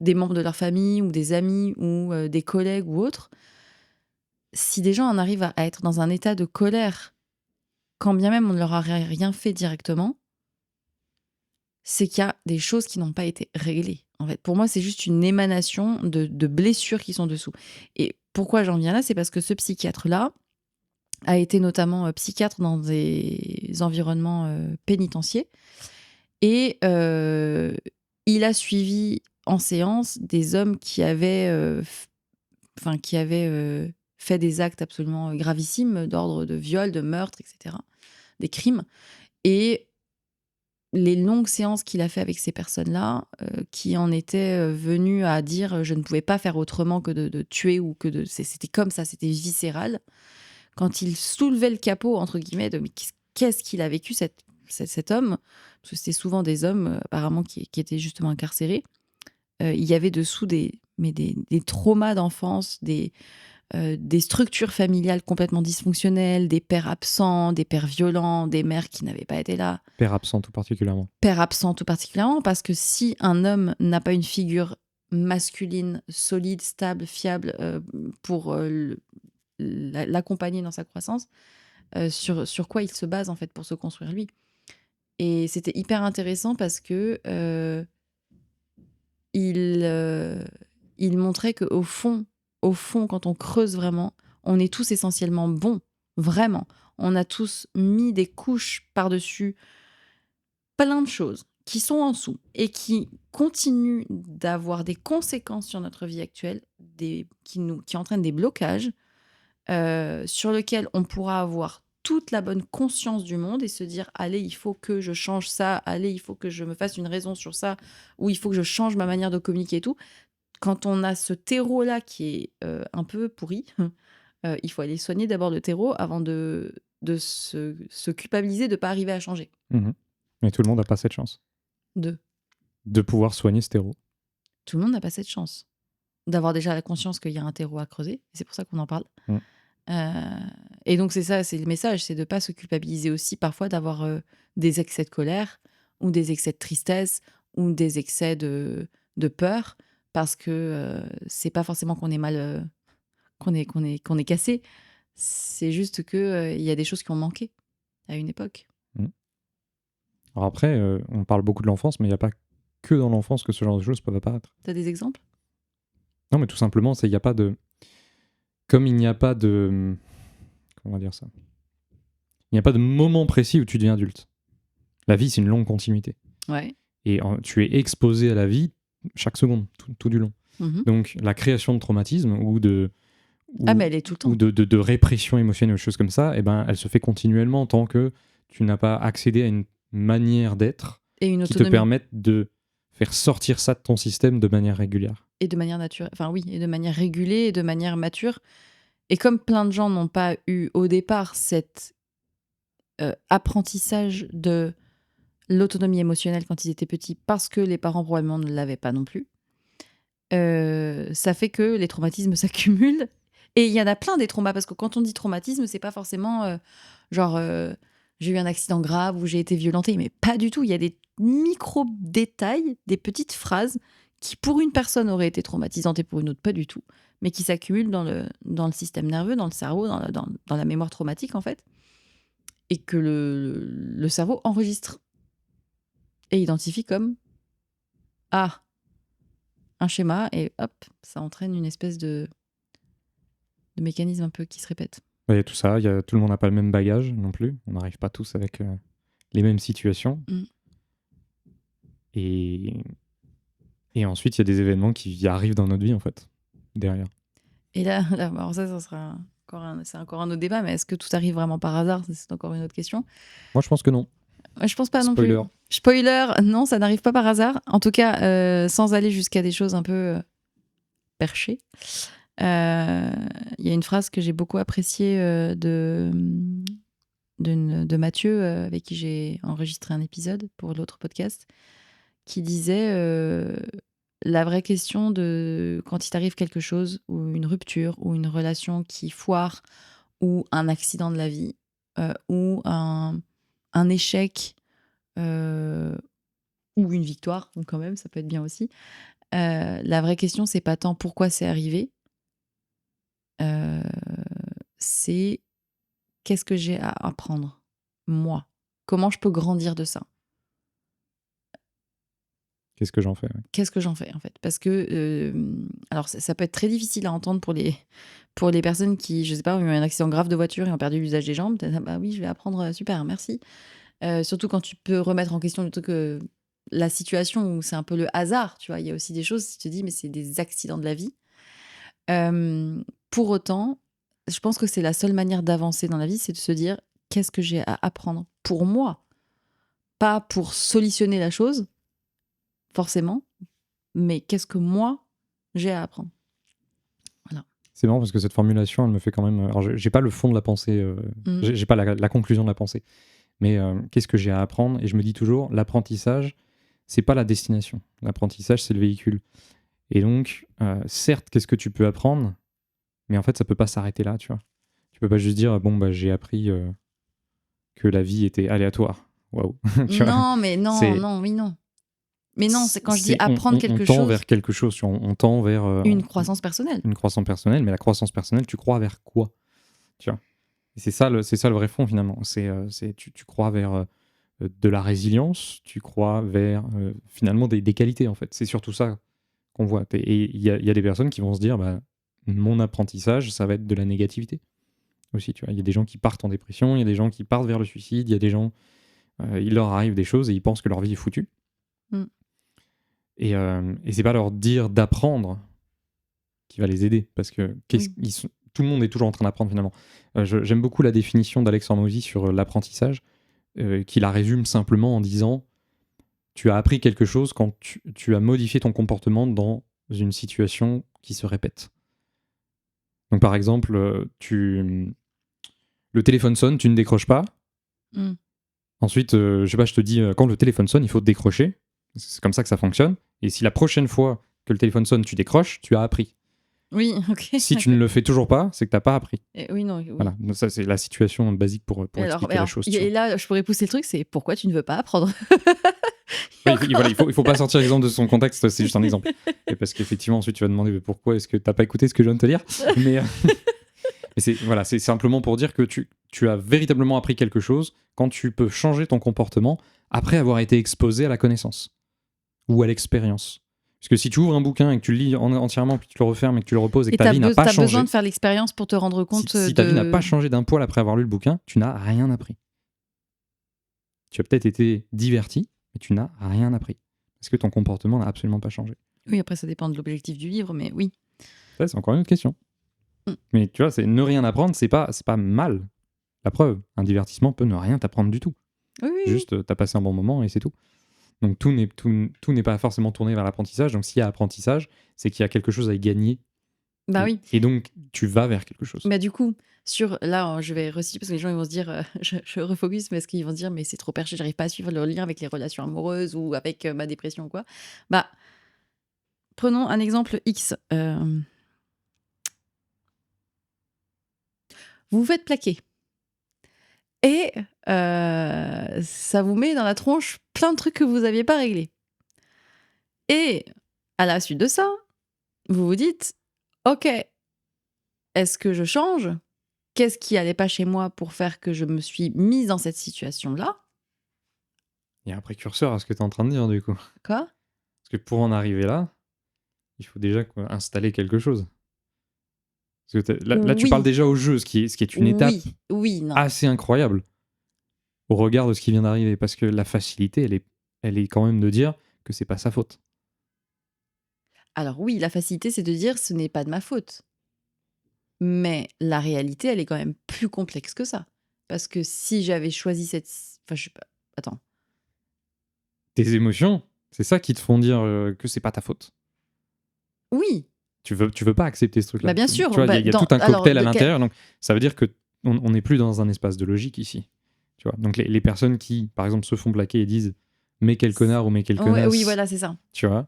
des membres de leur famille, ou des amis, ou des collègues, ou autres, si des gens en arrivent à être dans un état de colère, quand bien même on ne leur a rien fait directement, c'est qu'il y a des choses qui n'ont pas été réglées. En fait, pour moi, c'est juste une émanation de blessures qui sont dessous. Et pourquoi j'en viens là? C'est parce que ce psychiatre-là a été notamment psychiatre dans des environnements pénitentiaires. Et il a suivi en séance des hommes qui avaient, fait des actes absolument gravissimes d'ordre de viol, de meurtre, etc., des crimes. Et les longues séances qu'il a fait avec ces personnes-là, qui en étaient venues à dire je ne pouvais pas faire autrement que de tuer, ou que c'était comme ça, c'était viscéral. Quand il soulevait le capot, entre guillemets, de mais qu'est-ce qu'il a vécu cet homme, parce que c'était souvent des hommes apparemment qui étaient justement incarcérés, il y avait dessous des traumas d'enfance, des structures familiales complètement dysfonctionnelles, des pères absents, des pères violents, des mères qui n'avaient pas été là. Père absent tout particulièrement. Père absent tout particulièrement, parce que si un homme n'a pas une figure masculine, solide, stable, fiable, pour l'accompagner dans sa croissance, sur quoi il se base en fait pour se construire lui. Et c'était hyper intéressant parce que il montrait qu'au fond, quand on creuse vraiment, on est tous essentiellement bons, vraiment. On a tous mis des couches par-dessus plein de choses qui sont en dessous et qui continuent d'avoir des conséquences sur notre vie actuelle, qui entraînent des blocages, sur lesquels on pourra avoir toute la bonne conscience du monde et se dire allez, il faut que je change ça, allez, il faut que je me fasse une raison sur ça, ou il faut que je change ma manière de communiquer et tout. Quand on a ce terreau-là qui est un peu pourri, il faut aller soigner d'abord le terreau avant de se culpabiliser de ne pas arriver à changer. Mais tout le monde n'a pas cette chance. De pouvoir soigner ce terreau. Tout le monde n'a pas cette chance. D'avoir déjà la conscience qu'il y a un terreau à creuser. C'est pour ça qu'on en parle. Et donc c'est ça, c'est le message, c'est de ne pas se culpabiliser aussi parfois d'avoir des excès de colère, ou des excès de tristesse, ou des excès de peur, parce que c'est pas forcément qu'on est mal, qu'on est cassé. C'est juste que il y a des choses qui ont manqué à une époque. Alors après, on parle beaucoup de l'enfance, mais il n'y a pas que dans l'enfance que ce genre de choses peuvent apparaître. T'as des exemples? Non, mais tout simplement, il n'y a pas de... Comme il n'y a pas de... Comment on va dire ça? Il n'y a pas de moment précis où tu deviens adulte. La vie, c'est une longue continuité. Ouais. Et tu es exposé à la vie chaque seconde, tout du long. Donc, la création de traumatisme ou de... mais elle est tout le temps. Ou de répression émotionnelle ou choses comme ça, elle se fait continuellement tant que tu n'as pas accédé à une manière d'être Et une qui te autonomie. permette de faire sortir ça de ton système de manière régulière. Et de manière naturelle. Enfin oui, et de manière régulée et de manière mature. Et comme plein de gens n'ont pas eu au départ cet apprentissage de l'autonomie émotionnelle quand ils étaient petits, parce que les parents probablement ne l'avaient pas non plus, ça fait que les traumatismes s'accumulent. Et il y en a plein des traumas, parce que quand on dit traumatisme, c'est pas forcément genre j'ai eu un accident grave ou j'ai été violentée, mais pas du tout. Il y a des micro-détails, des petites phrases qui pour une personne auraient été traumatisantes et pour une autre pas du tout, mais qui s'accumulent dans le système nerveux, dans le cerveau, dans la mémoire traumatique en fait, et que le cerveau enregistre et identifie comme un schéma, et hop, ça entraîne une espèce de mécanisme un peu qui se répète. Il y a tout ça, tout le monde n'a pas le même bagage non plus, on n'arrive pas tous avec les mêmes situations. Et ensuite, il y a des événements qui arrivent dans notre vie, en fait, derrière. Et là alors ça sera c'est encore un autre débat, mais est-ce que tout arrive vraiment par hasard? C'est encore une autre question. Moi, je pense que non. Je pense pas Spoiler. non plus. Spoiler, non, ça n'arrive pas par hasard. En tout cas, sans aller jusqu'à des choses un peu perchées. Il y a une phrase que j'ai beaucoup appréciée de Mathieu, avec qui j'ai enregistré un épisode pour l'autre podcast, qui disait la vraie question de quand il t'arrive quelque chose, ou une rupture, ou une relation qui foire, ou un accident de la vie, ou un échec, ou une victoire, donc quand même, ça peut être bien aussi. La vraie question, c'est pas tant pourquoi c'est arrivé, c'est qu'est-ce que j'ai à apprendre, moi? Comment je peux grandir de ça? Qu'est-ce que j'en fais? Qu'est-ce que j'en fais, en fait? Parce que, alors ça peut être très difficile à entendre pour les personnes qui, je sais pas, ont eu un accident grave de voiture et ont perdu l'usage des jambes. Bah oui, je vais apprendre, super, merci. Surtout quand tu peux remettre en question le truc, la situation où c'est un peu le hasard, tu vois? Il y a aussi des choses, tu te dis: «Mais c'est des accidents de la vie». Pour autant, je pense que c'est la seule manière d'avancer dans la vie, c'est de se dire: «Qu'est-ce que j'ai à apprendre pour moi?» Pas pour solutionner la chose, forcément, mais qu'est-ce que moi, j'ai à apprendre? Voilà. C'est marrant parce que cette formulation, elle me fait quand même... Alors, j'ai pas le fond de la pensée, j'ai pas la conclusion de la pensée, mais qu'est-ce que j'ai à apprendre? Et je me dis toujours, l'apprentissage, c'est pas la destination. L'apprentissage, c'est le véhicule. Et donc, certes, qu'est-ce que tu peux apprendre? Mais en fait, ça peut pas s'arrêter là, tu vois. Tu peux pas juste dire, bon, bah, j'ai appris que la vie était aléatoire. Waouh. Non, mais non. Mais non, c'est quand je dis apprendre quelque chose... On tend vers quelque chose, on tend vers... une croissance personnelle. Une croissance personnelle, mais la croissance personnelle, tu crois vers quoi? Tu vois. Et c'est ça le vrai fond, finalement. Tu crois vers de la résilience, tu crois vers finalement des qualités, en fait. C'est surtout ça qu'on voit. Et il y a des personnes qui vont se dire, bah, mon apprentissage, ça va être de la négativité aussi. Tu vois. Il y a des gens qui partent en dépression, il y a des gens qui partent vers le suicide, il y a des gens, il leur arrive des choses et ils pensent que leur vie est foutue. Et c'est pas leur dire d'apprendre qui va les aider, parce que tout le monde est toujours en train d'apprendre finalement. J'aime beaucoup la définition d'Alex Hormozy sur l'apprentissage, qui la résume simplement en disant: tu as appris quelque chose quand tu as modifié ton comportement dans une situation qui se répète. Donc par exemple, le téléphone sonne, tu ne décroches pas. Ensuite, je sais pas, je te dis, quand le téléphone sonne, il faut te décrocher. C'est comme ça que ça fonctionne. Et si la prochaine fois que le téléphone sonne, tu décroches, tu as appris. Oui, ok. Si tu ne le fais toujours pas, c'est que tu n'as pas appris. Oui. Voilà, donc ça c'est la situation basique pour expliquer la chose. Et là, je pourrais pousser le truc, c'est pourquoi tu ne veux pas apprendre? Il faut pas sortir l'exemple de son contexte, c'est juste un exemple. Et parce qu'effectivement, ensuite tu vas demander pourquoi est-ce que tu n'as pas écouté ce que je viens de te dire. Mais c'est simplement pour dire que tu as véritablement appris quelque chose quand tu peux changer ton comportement après avoir été exposé à la connaissance ou à l'expérience. Parce que si tu ouvres un bouquin et que tu le lis entièrement, puis tu le refermes et que tu le reposes et que ta vie n'a pas changé... besoin de faire l'expérience pour te rendre compte si ta vie n'a pas changé d'un poil après avoir lu le bouquin, tu n'as rien appris. Tu as peut-être été diverti, mais tu n'as rien appris. Parce que ton comportement n'a absolument pas changé. Oui, après ça dépend de l'objectif du livre, mais oui. Ça, c'est encore une autre question. Mais tu vois, ne rien apprendre, c'est pas mal. La preuve, un divertissement peut ne rien t'apprendre du tout. Oui. Juste, t'as passé un bon moment et c'est tout. Donc tout n'est pas forcément tourné vers l'apprentissage. Donc s'il y a apprentissage, c'est qu'il y a quelque chose à y gagner. Oui. Et donc tu vas vers quelque chose. Du coup, là, je vais reciter parce que les gens ils vont se dire, je refocus parce qu'ils vont se dire mais c'est trop perché, j'arrive pas à suivre le lien avec les relations amoureuses ou avec ma dépression ou quoi. Prenons un exemple X. Vous vous faites plaquer. Et ça vous met dans la tronche plein de trucs que vous n'aviez pas réglés. Et à la suite de ça, vous vous dites, ok, est-ce que je change ? Qu'est-ce qui allait pas chez moi pour faire que je me suis mise dans cette situation-là ? Il y a un précurseur à ce que tu es en train de dire du coup. Quoi ? Parce que pour en arriver là, il faut déjà installer quelque chose. Parce que là, tu parles déjà au jeu, ce qui est une étape assez incroyable au regard de ce qui vient d'arriver. Parce que la facilité, elle est quand même de dire que c'est pas sa faute. Alors oui, la facilité, c'est de dire ce n'est pas de ma faute. Mais la réalité, elle est quand même plus complexe que ça. Parce que si j'avais choisi cette... Enfin, je sais pas... Attends. Tes émotions, c'est ça qui te font dire que c'est pas ta faute. Oui. Tu veux pas accepter ce truc-là. Bien sûr. Tu vois, il y a tout un cocktail à l'intérieur. Donc ça veut dire qu'on n'est plus dans un espace de logique ici. Tu vois, donc les personnes qui, par exemple, se font plaquer et disent « mais quel connard » ou « mais quelle connasse ». Oui, voilà, c'est ça. Tu vois,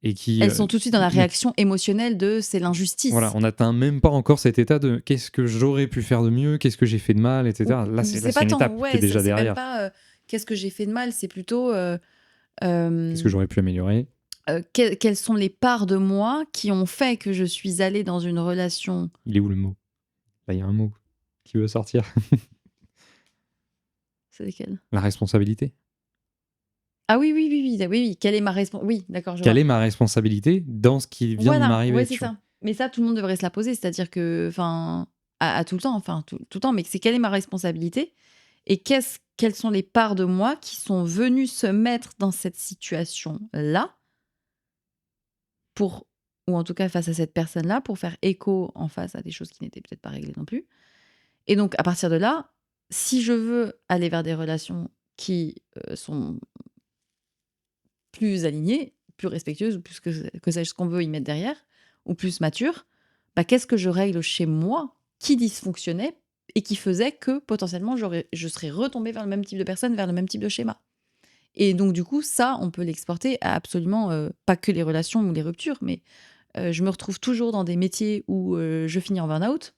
et qui... Elles sont tout de suite dans la réaction émotionnelle de « c'est l'injustice ». Voilà, on n'atteint même pas encore cet état de « qu'est-ce que j'aurais pu faire de mieux, qu'est-ce que j'ai fait de mal », etc. Là, c'est une étape qui est déjà derrière. C'est même pas qu'est-ce que j'ai fait de mal, c'est plutôt... qu'est-ce que j'aurais pu améliorer ? Quelles sont les parts de moi qui ont fait que je suis allée dans une relation... Il est où le mot ? Là, il y a un mot qui veut sortir. C'est lequel ? La responsabilité. Ah oui. Quelle est ma responsabilité ? Oui, d'accord, Quelle est ma responsabilité dans ce qui vient de m'arriver ? Oui, c'est ça. Mais ça, tout le monde devrait se la poser, c'est-à-dire que, enfin, à tout le temps, tout le temps, mais c'est quelle est ma responsabilité ? Et quelles sont les parts de moi qui sont venues se mettre dans cette situation-là pour, ou en tout cas face à cette personne-là, pour faire écho en face à des choses qui n'étaient peut-être pas réglées non plus. Et donc, à partir de là, si je veux aller vers des relations qui sont plus alignées, plus respectueuses, ou plus que sais-je ce qu'on veut y mettre derrière, ou plus matures, qu'est-ce que je règle chez moi qui dysfonctionnait et qui faisait que potentiellement je serais retombée vers le même type de personne, vers le même type de schéma. Et donc du coup, ça, on peut l'exporter à absolument pas que les relations ou les ruptures, mais je me retrouve toujours dans des métiers où je finis en burn-out.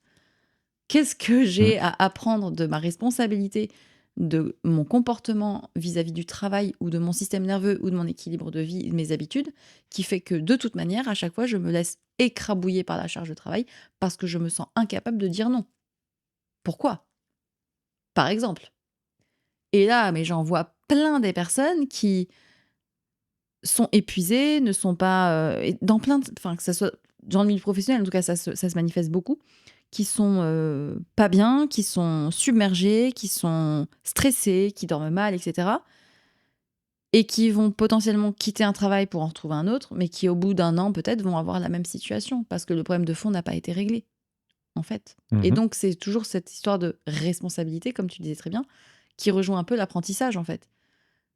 Qu'est-ce que j'ai à apprendre de ma responsabilité, de mon comportement vis-à-vis du travail ou de mon système nerveux ou de mon équilibre de vie, de mes habitudes, qui fait que de toute manière, à chaque fois, je me laisse écrabouiller par la charge de travail parce que je me sens incapable de dire non. Pourquoi ? Par exemple. Et là, mais j'en vois plein des personnes qui sont épuisées, ne sont pas... dans plein de... Enfin, que ça soit dans le milieu professionnel, en tout cas, ça se manifeste beaucoup, qui sont pas bien, qui sont submergés, qui sont stressés, qui dorment mal, etc. Et qui vont potentiellement quitter un travail pour en retrouver un autre, mais qui, au bout d'un an, peut-être, vont avoir la même situation, parce que le problème de fond n'a pas été réglé, en fait. Et donc, c'est toujours cette histoire de responsabilité, comme tu disais très bien, qui rejoint un peu l'apprentissage, en fait.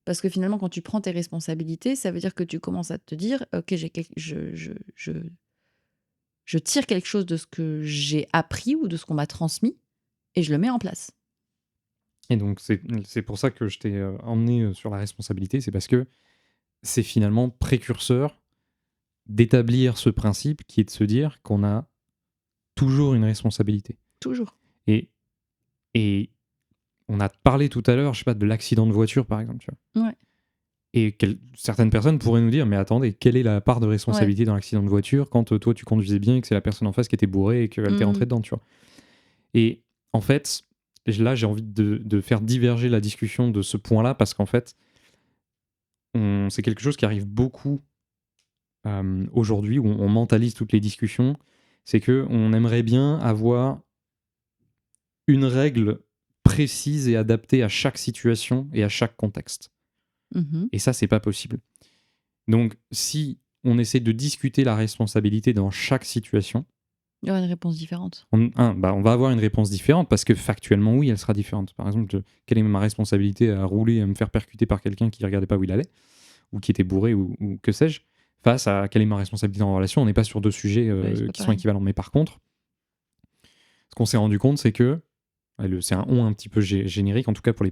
Parce que finalement, quand tu prends tes responsabilités, ça veut dire que tu commences à te dire « Ok, je tire quelque chose de ce que j'ai appris ou de ce qu'on m'a transmis et je le mets en place. » Et donc, c'est pour ça que je t'ai emmené sur la responsabilité, c'est parce que c'est finalement précurseur d'établir ce principe qui est de se dire qu'on a toujours une responsabilité. Toujours. Et on a parlé tout à l'heure, je sais pas, de l'accident de voiture, par exemple. Tu vois. Ouais. Et certaines personnes pourraient nous dire, mais attendez, quelle est la part de responsabilité dans l'accident de voiture quand toi tu conduisais bien et que c'est la personne en face qui était bourrée et qu'elle t'est rentrée dedans, tu vois. Et en fait, là, j'ai envie de faire diverger la discussion de ce point-là parce qu'en fait, c'est quelque chose qui arrive beaucoup aujourd'hui où on mentalise toutes les discussions. C'est qu'on aimerait bien avoir une règle précise et adaptée à chaque situation et à chaque contexte. Et ça, c'est pas possible. Donc, si on essaie de discuter la responsabilité dans chaque situation, il y aura une réponse différente. on va avoir une réponse différente parce que factuellement, oui, elle sera différente. Par exemple, quelle est ma responsabilité à rouler, à me faire percuter par quelqu'un qui ne regardait pas où il allait, ou qui était bourré, ou que sais-je, face à quelle est ma responsabilité en relation. On n'est pas sur deux sujets qui sont équivalents. Mais par contre, ce qu'on s'est rendu compte, c'est que, c'est un on un petit peu générique, en tout cas pour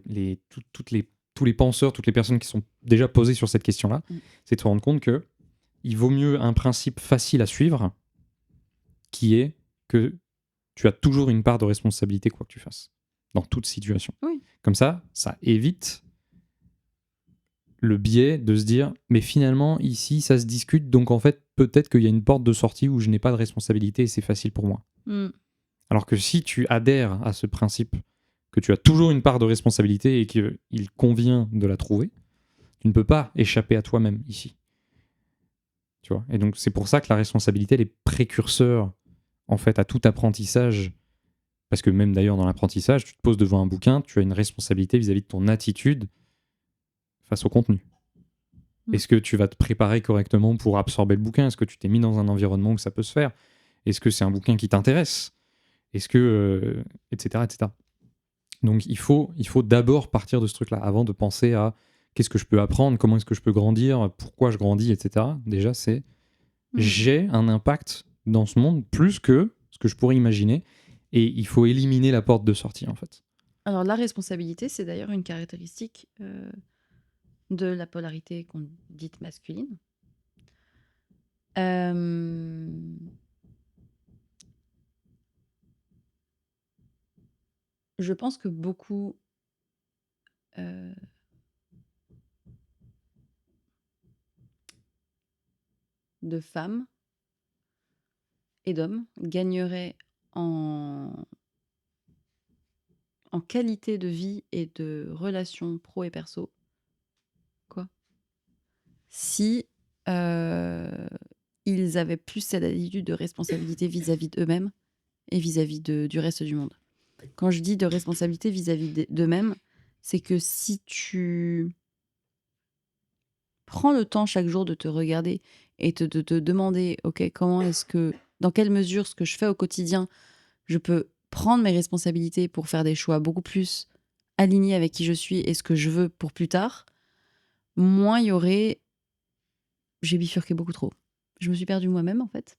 tous les penseurs, toutes les personnes qui sont déjà posées sur cette question-là, c'est de se rendre compte que il vaut mieux un principe facile à suivre qui est que tu as toujours une part de responsabilité quoi que tu fasses, dans toute situation. Oui. Comme ça évite le biais de se dire mais finalement ici ça se discute donc en fait peut-être qu'il y a une porte de sortie où je n'ai pas de responsabilité et c'est facile pour moi. Alors que si tu adhères à ce principe que tu as toujours une part de responsabilité et qu'il convient de la trouver, tu ne peux pas échapper à toi-même ici. Tu vois. Et donc c'est pour ça que la responsabilité elle est précurseur en fait à tout apprentissage, parce que même d'ailleurs dans l'apprentissage, tu te poses devant un bouquin, tu as une responsabilité vis-à-vis de ton attitude face au contenu. Est-ce que tu vas te préparer correctement pour absorber le bouquin? Est-ce que tu t'es mis dans un environnement où ça peut se faire? Est-ce que c'est un bouquin qui t'intéresse? Est-ce que... etc., etc. Donc il faut d'abord partir de ce truc-là, avant de penser à qu'est-ce que je peux apprendre, comment est-ce que je peux grandir, pourquoi je grandis, etc. Déjà, c'est j'ai un impact dans ce monde plus que ce que je pourrais imaginer, et il faut éliminer la porte de sortie, en fait. Alors la responsabilité, c'est d'ailleurs une caractéristique de la polarité qu'on dite masculine. Je pense que beaucoup de femmes et d'hommes gagneraient en qualité de vie et de relations pro et perso si ils avaient plus cette attitude de responsabilité vis-à-vis d'eux-mêmes et vis-à-vis du reste du monde. Quand je dis de responsabilité vis-à-vis d'eux-mêmes, c'est que si tu prends le temps chaque jour de te regarder et de te demander, ok, dans quelle mesure ce que je fais au quotidien, je peux prendre mes responsabilités pour faire des choix beaucoup plus alignés avec qui je suis et ce que je veux pour plus tard, moins il y aurait... J'ai bifurqué beaucoup trop. Je me suis perdue moi-même, en fait.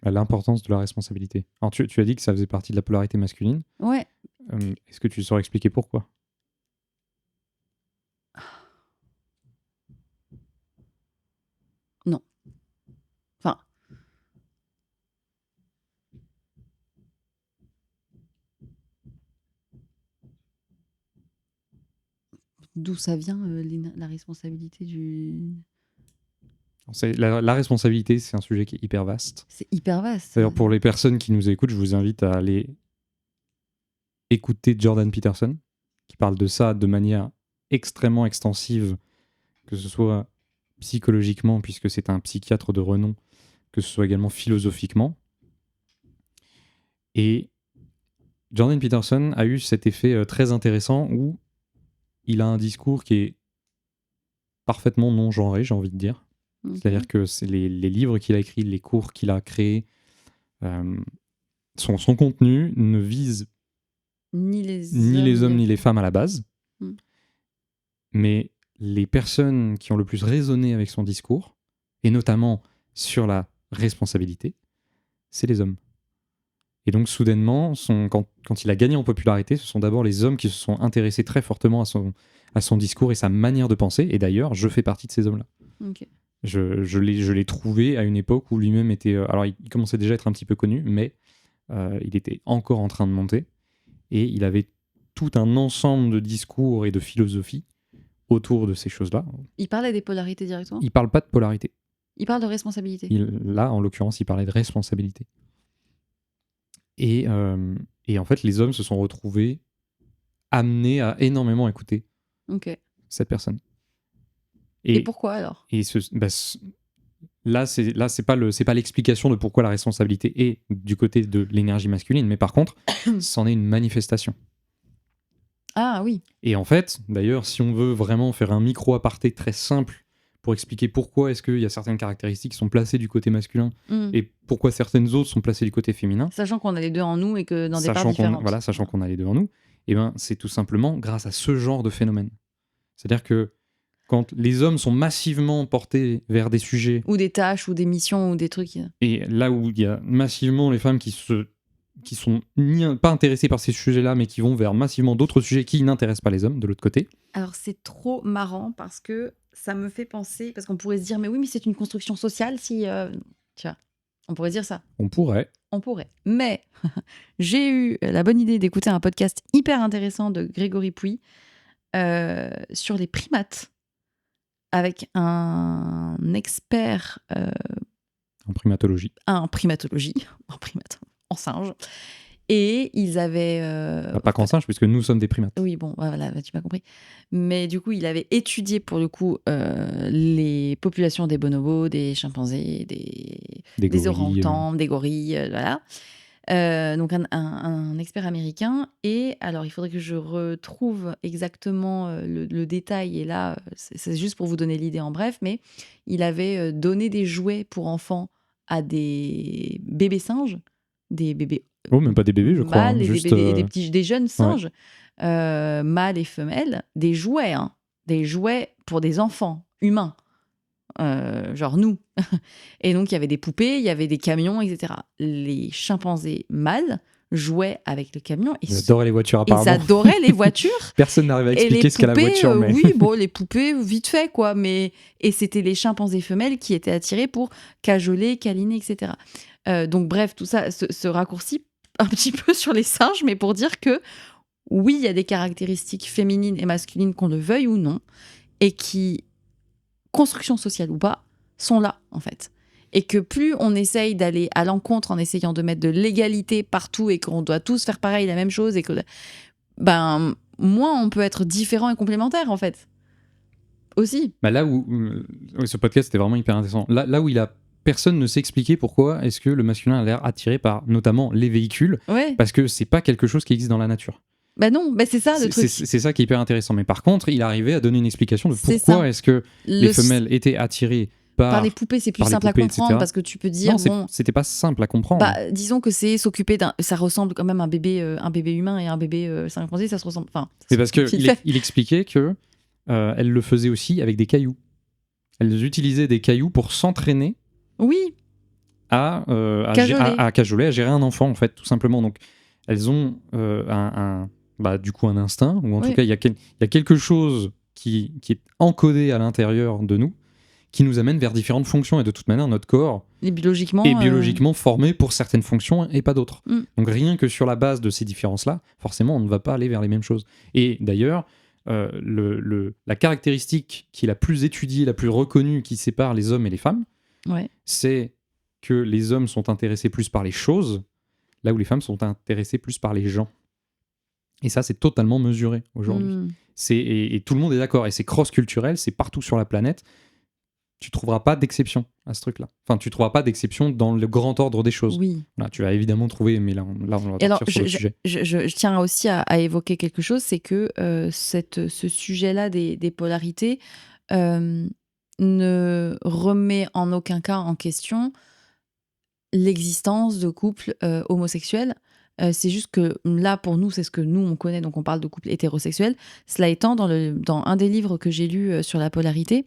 L'importance de la responsabilité. Alors, tu as dit que ça faisait partie de la polarité masculine. Ouais. Est-ce que tu saurais expliquer pourquoi? Non. Enfin... D'où ça vient, la responsabilité du... La responsabilité, c'est un sujet qui est hyper vaste. C'est hyper vaste. D'ailleurs, pour les personnes qui nous écoutent, je vous invite à aller écouter Jordan Peterson, qui parle de ça de manière extrêmement extensive, que ce soit psychologiquement, puisque c'est un psychiatre de renom, que ce soit également philosophiquement. Et Jordan Peterson a eu cet effet très intéressant où il a un discours qui est parfaitement non-genré, j'ai envie de dire. Okay. C'est-à-dire que c'est les livres qu'il a écrits, les cours qu'il a créés, son contenu ne vise ni les hommes ni les femmes à la base. Mais les personnes qui ont le plus résonné avec son discours, et notamment sur la responsabilité, c'est les hommes. Et donc soudainement, quand il a gagné en popularité, ce sont d'abord les hommes qui se sont intéressés très fortement à son discours et sa manière de penser. Et d'ailleurs, je fais partie de ces hommes-là. Okay. Je l'ai trouvé à une époque où lui-même était... alors, il commençait déjà à être un petit peu connu, mais il était encore en train de monter. Et il avait tout un ensemble de discours et de philosophie autour de ces choses-là. Il parlait des polarités directement? Il parle pas de polarité. Il parle de responsabilité? Là, en l'occurrence, il parlait de responsabilité. Et Et en fait, les hommes se sont retrouvés amenés à énormément écouter Ok. cette personne. Et pourquoi alors? Et là, c'est pas l'explication de pourquoi la responsabilité est du côté de l'énergie masculine, mais par contre, c'en est une manifestation. Ah oui. Et en fait, d'ailleurs, si on veut vraiment faire un micro-aparté très simple pour expliquer pourquoi est-ce qu'il y a certaines caractéristiques qui sont placées du côté masculin et pourquoi certaines autres sont placées du côté féminin. Sachant qu'on a les deux en nous et que dans des parts différentes. Sachant qu'on a les deux en nous, et ben, c'est tout simplement grâce à ce genre de phénomène. C'est-à-dire que quand les hommes sont massivement portés vers des sujets... Ou des tâches, ou des missions, ou des trucs... Et là où il y a massivement les femmes qui sont pas intéressées par ces sujets-là, mais qui vont vers massivement d'autres sujets qui n'intéressent pas les hommes, de l'autre côté. Alors, c'est trop marrant parce que ça me fait penser... Parce qu'on pourrait se dire, mais oui, mais c'est une construction sociale si... Tu vois, on pourrait dire ça. On pourrait. Mais j'ai eu la bonne idée d'écouter un podcast hyper intéressant de Grégory Pouy sur les primates avec un expert en primatologie. En singe. Et ils avaient... pas qu'en singe, puisque nous sommes des primates. Oui, bon, voilà, tu m'as compris. Mais du coup, il avait étudié pour le coup les populations des bonobos, des chimpanzés, des orang-outans, des gorilles, voilà. Donc un expert américain. Et alors, il faudrait que je retrouve exactement le détail. Et là, c'est juste pour vous donner l'idée en bref. Mais il avait donné des jouets pour enfants à des bébés singes, des bébés oh, même pas des bébés, je crois. Mâles, juste, des jeunes singes, mâles et femelles, des jouets pour des enfants humains. Genre nous. Et donc, il y avait des poupées, il y avait des camions, etc. Les chimpanzés mâles jouaient avec le camion. Ils adoraient les voitures, apparemment. Ils adoraient les voitures. Personne n'arrive à expliquer ce qu'est la voiture. Mais... oui, bon, les poupées, vite fait, quoi. Et c'était les chimpanzés femelles qui étaient attirés pour cajoler, câliner, etc. Donc, bref, tout ça se raccourcit un petit peu sur les singes, mais pour dire que, oui, il y a des caractéristiques féminines et masculines, qu'on le veuille ou non, et qui... construction sociale ou pas, sont là, en fait. Et que plus on essaye d'aller à l'encontre en essayant de mettre de l'égalité partout et qu'on doit tous faire pareil, la même chose, et que, moins on peut être différent et complémentaire, en fait. Aussi. Là où... ce podcast était vraiment hyper intéressant. Là où personne ne sait expliquer pourquoi est-ce que le masculin a l'air attiré par, notamment, les véhicules. Ouais. Parce que c'est pas quelque chose qui existe dans la nature. Non, c'est ça le truc. C'est ça qui est hyper intéressant. Mais par contre, il arrivait à donner une explication de pourquoi est-ce que les femelles étaient attirées par les poupées. C'est plus simple à comprendre, etc. Parce que tu peux dire... Non, c'était pas simple à comprendre. Disons que c'est s'occuper d'un... Ça ressemble quand même à un bébé humain et un bébé chimpanzé, ça se ressemble... C'est parce qu'il expliquait que elles le faisaient aussi avec des cailloux. Elles utilisaient des cailloux pour s'entraîner à cajoler, à gérer un enfant, en fait, tout simplement. Donc, elles ont du coup un instinct, ou en tout cas, il y a quelque chose qui est encodé à l'intérieur de nous, qui nous amène vers différentes fonctions. Et de toute manière, notre corps est biologiquement formé pour certaines fonctions et pas d'autres. Donc, rien que sur la base de ces différences-là, forcément, on ne va pas aller vers les mêmes choses. Et d'ailleurs, la caractéristique qui est la plus étudiée, la plus reconnue, qui sépare les hommes et les femmes, c'est que les hommes sont intéressés plus par les choses, là où les femmes sont intéressées plus par les gens. Et ça, c'est totalement mesuré aujourd'hui. Et tout le monde est d'accord. Et c'est cross-culturel, c'est partout sur la planète. Tu ne trouveras pas d'exception à ce truc-là. Enfin, tu ne trouveras pas d'exception dans le grand ordre des choses. Oui. Là, tu vas évidemment trouver, mais là on va partir sur le sujet. Je tiens aussi à évoquer quelque chose, c'est que ce sujet-là des polarités ne remet en aucun cas en question l'existence de couples homosexuels. C'est juste que là, pour nous, c'est ce que nous, on connaît, donc on parle de couples hétérosexuels. Cela étant, dans un des livres que j'ai lu sur la polarité,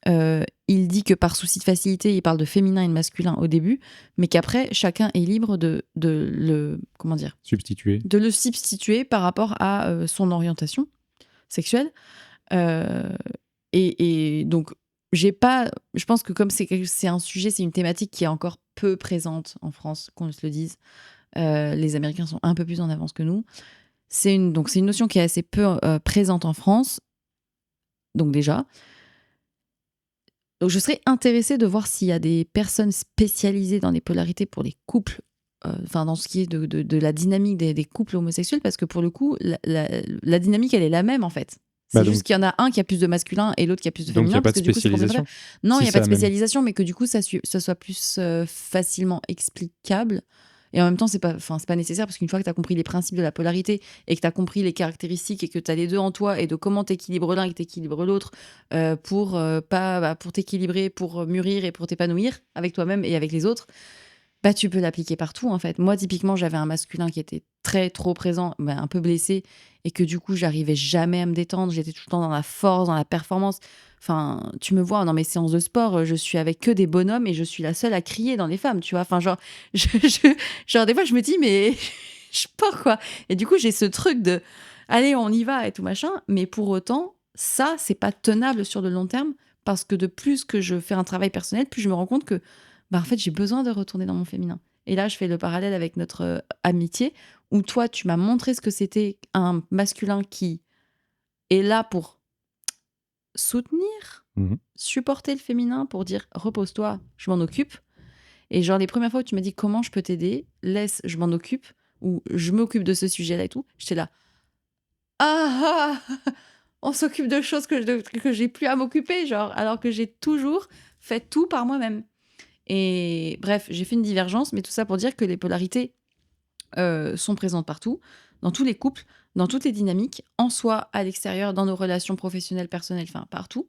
il dit que par souci de facilité, il parle de féminin et de masculin au début, mais qu'après, chacun est libre de le substituer par rapport à son orientation sexuelle. Et donc, je pense que comme c'est un sujet, c'est une thématique qui est encore peu présente en France, qu'on se le dise. Les Américains sont un peu plus en avance que nous. C'est une notion qui est assez peu présente en France. Donc déjà. Donc je serais intéressée de voir s'il y a des personnes spécialisées dans les polarités pour les couples dans ce qui est de la dynamique des couples homosexuels, parce que pour le coup, la dynamique, elle est la même en fait. C'est Bah juste donc, qu'il y en a un qui a plus de masculin et l'autre qui a plus de donc il n'y féminin, a pas parce de que du coup, c'est complémentaire. spécialisation. Non, il Si n'y a c'est pas de la même. spécialisation, mais que du coup, ça soit plus facilement explicable. Et en même temps, c'est pas nécessaire, parce qu'une fois que tu as compris les principes de la polarité et que tu as compris les caractéristiques et que tu as les deux en toi et de comment t'équilibres l'un et que t'équilibres l'autre pour pour t'équilibrer, pour mûrir et pour t'épanouir avec toi-même et avec les autres, bah, tu peux l'appliquer partout, en fait. Moi, typiquement, j'avais un masculin qui était trop présent, bah, un peu blessé, et que du coup, j'arrivais jamais à me détendre. J'étais tout le temps dans la force, dans la performance. Enfin, tu me vois dans mes séances de sport, je suis avec que des bonhommes et je suis la seule à crier dans les femmes, tu vois. Enfin, genre, genre des fois, je me dis, mais je pars, quoi. Et du coup, j'ai ce truc de, allez, on y va et tout machin. Mais pour autant, ça, c'est pas tenable sur le long terme, parce que de plus que je fais un travail personnel, plus je me rends compte que bah, en fait, j'ai besoin de retourner dans mon féminin. Et là, je fais le parallèle avec notre amitié, où toi, tu m'as montré ce que c'était un masculin qui est là pour soutenir, Mhm. supporter le féminin, pour dire repose-toi, je m'en occupe. Et genre, les premières fois où tu m'as dit comment je peux t'aider, laisse, je m'en occupe, ou je m'occupe de ce sujet-là et tout, j'étais là. Ah, ah on s'occupe de choses que j'ai plus à m'occuper, genre, alors que j'ai toujours fait tout par moi-même. Et bref, j'ai fait une divergence, mais tout ça pour dire que les polarités sont présentes partout, dans tous les couples, dans toutes les dynamiques, en soi, à l'extérieur, dans nos relations professionnelles, personnelles, enfin partout.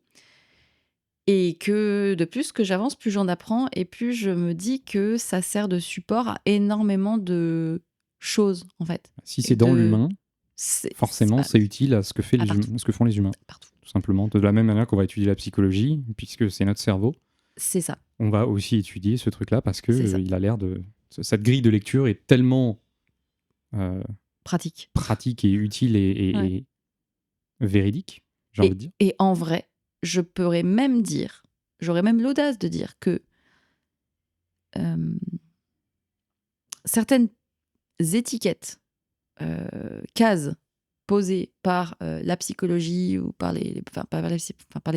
Et que de plus que j'avance, plus j'en apprends et plus je me dis que ça sert de support à énormément de choses, en fait. Si Et c'est dans l'humain, forcément, bah c'est oui, utile à ce que partout, ce que font les humains. partout. Tout simplement. De la même manière qu'on va étudier la psychologie, puisque c'est notre cerveau, C'est ça, on va aussi étudier ce truc-là parce que c'est ça. il a l'air de. Cette grille de lecture est tellement euh, Pratique. pratique et utile Ouais. et véridique, j'ai envie de dire. Et en vrai, je pourrais même dire, j'aurais même l'audace de dire que euh, certaines étiquettes, cases posées par la psychologie ou par les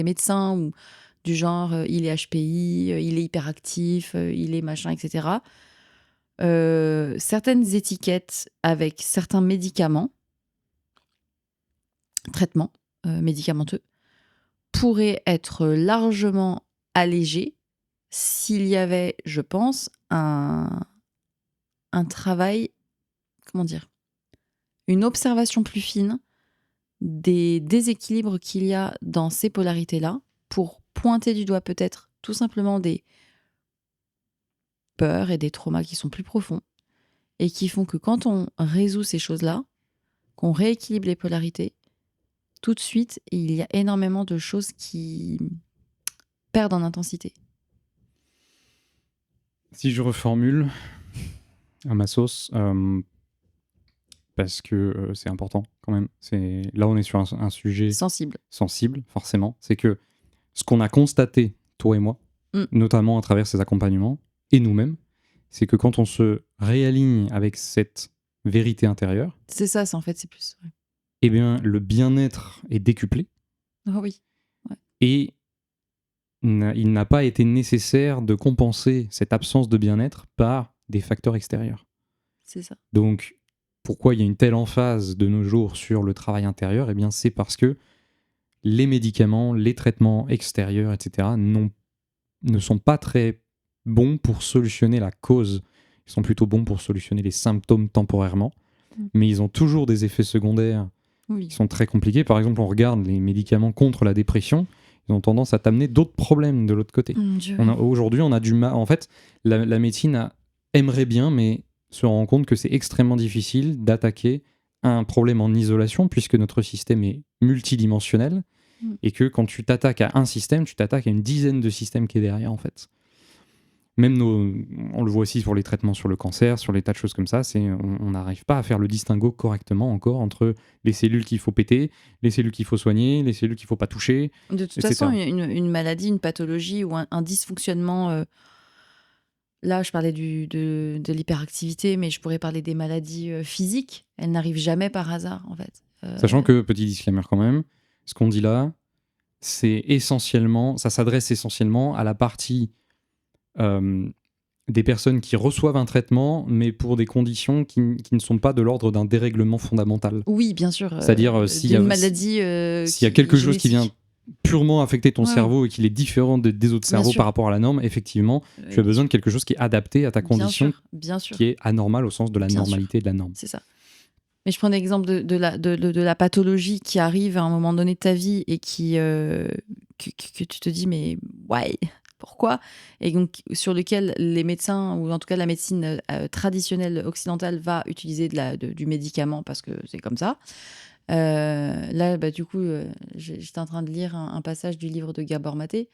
médecins, ou du genre il est HPI, il est hyperactif, il est machin, etc. Certaines étiquettes avec certains médicaments, traitements médicamenteux, pourraient être largement allégées s'il y avait, je pense, un travail, comment dire, une observation plus fine des déséquilibres qu'il y a dans ces polarités-là, pour pointer du doigt peut-être tout simplement des peurs et des traumas qui sont plus profonds et qui font que quand on résout ces choses-là, qu'on rééquilibre les polarités, tout de suite, il y a énormément de choses qui perdent en intensité. Si je reformule à ma sauce, parce que c'est important quand même. Là, on est sur un sujet Sensible. sensible, forcément. C'est que ce qu'on a constaté, toi et moi, notamment à travers ces accompagnements, et nous-mêmes, c'est que quand on se réaligne avec cette vérité intérieure, C'est ça, en fait, c'est plus. Ouais. eh bien, le bien-être est décuplé. Oh oui. Ouais. Et il n'a pas été nécessaire de compenser cette absence de bien-être par des facteurs extérieurs. C'est ça. Donc, pourquoi il y a une telle emphase de nos jours sur le travail intérieur ? Eh bien, c'est parce que les médicaments, les traitements extérieurs, etc., ne sont pas très bons pour solutionner la cause. Ils sont plutôt bons pour solutionner les symptômes temporairement, mais ils ont toujours des effets secondaires qui sont très compliqués. Par exemple, on regarde les médicaments contre la dépression, ils ont tendance à t'amener d'autres problèmes de l'autre côté. Aujourd'hui, on a du mal. En fait, la médecine aimerait bien, mais se rend compte que c'est extrêmement difficile d'attaquer un problème en isolation, puisque notre système est multidimensionnel, et que quand tu t'attaques à un système, tu t'attaques à une dizaine de systèmes qui est derrière, en fait. Même on le voit aussi pour les traitements sur le cancer, sur les tas de choses comme ça, on n'arrive pas à faire le distinguo correctement encore entre les cellules qu'il faut péter, les cellules qu'il faut soigner, les cellules qu'il ne faut pas toucher. De toute etc. façon, une maladie, une pathologie ou un dysfonctionnement, là je parlais de l'hyperactivité, mais je pourrais parler des maladies physiques, elles n'arrivent jamais par hasard en fait. Sachant que, petit disclaimer quand même, ce qu'on dit là, ça s'adresse essentiellement à la partie des personnes qui reçoivent un traitement, mais pour des conditions qui ne sont pas de l'ordre d'un dérèglement fondamental. Oui, bien sûr. C'est-à-dire, s'il y a maladie quelque chose qui vient génétique. purement affecter ton Ouais, cerveau et qu'il est différent des autres Bien cerveaux sûr. par rapport à la norme, effectivement, tu as besoin de quelque chose qui est adapté à ta condition, bien sûr. qui est anormale au sens de la Bien normalité et de la norme. C'est ça. Mais je prends l'exemple de la pathologie qui arrive à un moment donné de ta vie et que tu te dis, mais ouais, pourquoi? Et donc, sur lequel les médecins, ou en tout cas la médecine traditionnelle occidentale, va utiliser du médicament parce que c'est comme ça. Là, du coup, j'étais en train de lire un passage du livre de Gabor Maté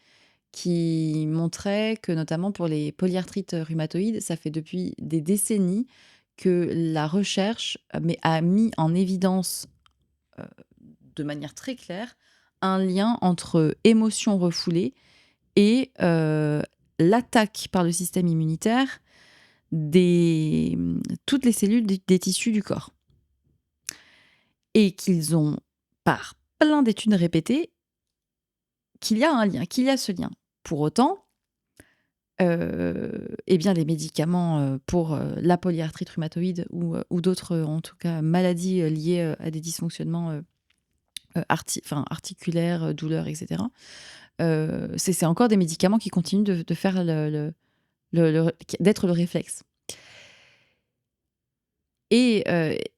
qui montrait que, notamment pour les polyarthrites rhumatoïdes, ça fait depuis des décennies que la recherche a mis en évidence de manière très claire un lien entre émotions refoulées et l'attaque par le système immunitaire toutes les cellules des tissus du corps. Et qu'ils ont, par plein d'études répétées, qu'il y a un lien, qu'il y a ce lien. Pour autant, eh bien, les médicaments pour la polyarthrite rhumatoïde ou d'autres, en tout cas, maladies liées à des dysfonctionnements articulaires, douleurs, etc., c'est encore des médicaments qui continuent de faire d'être le réflexe. Et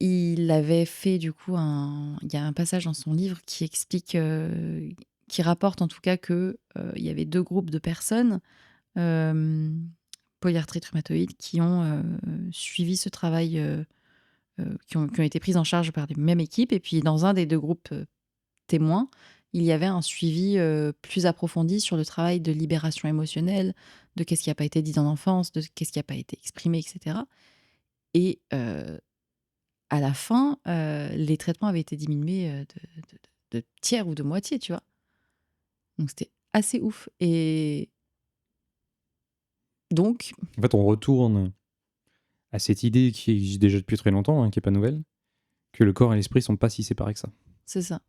il avait fait, du coup, il y a un passage dans son livre qui explique, qui rapporte en tout cas qu'il y avait 2 groupes de personnes, polyarthrite rhumatoïde, qui ont suivi ce travail, qui ont été prises en charge par les mêmes équipes. Et puis, dans un des 2 groupes témoins, il y avait un suivi plus approfondi sur le travail de libération émotionnelle, de qu'est-ce qui n'a pas été dit dans l'enfance, de qu'est-ce qui n'a pas été exprimé, etc. Et à la fin, les traitements avaient été diminués de tiers ou de moitié, tu vois. Donc c'était assez ouf. Et donc, En fait, on retourne à cette idée qui existe déjà depuis très longtemps, hein, qui n'est pas nouvelle, que le corps et l'esprit sont pas si séparés que ça, c'est ça.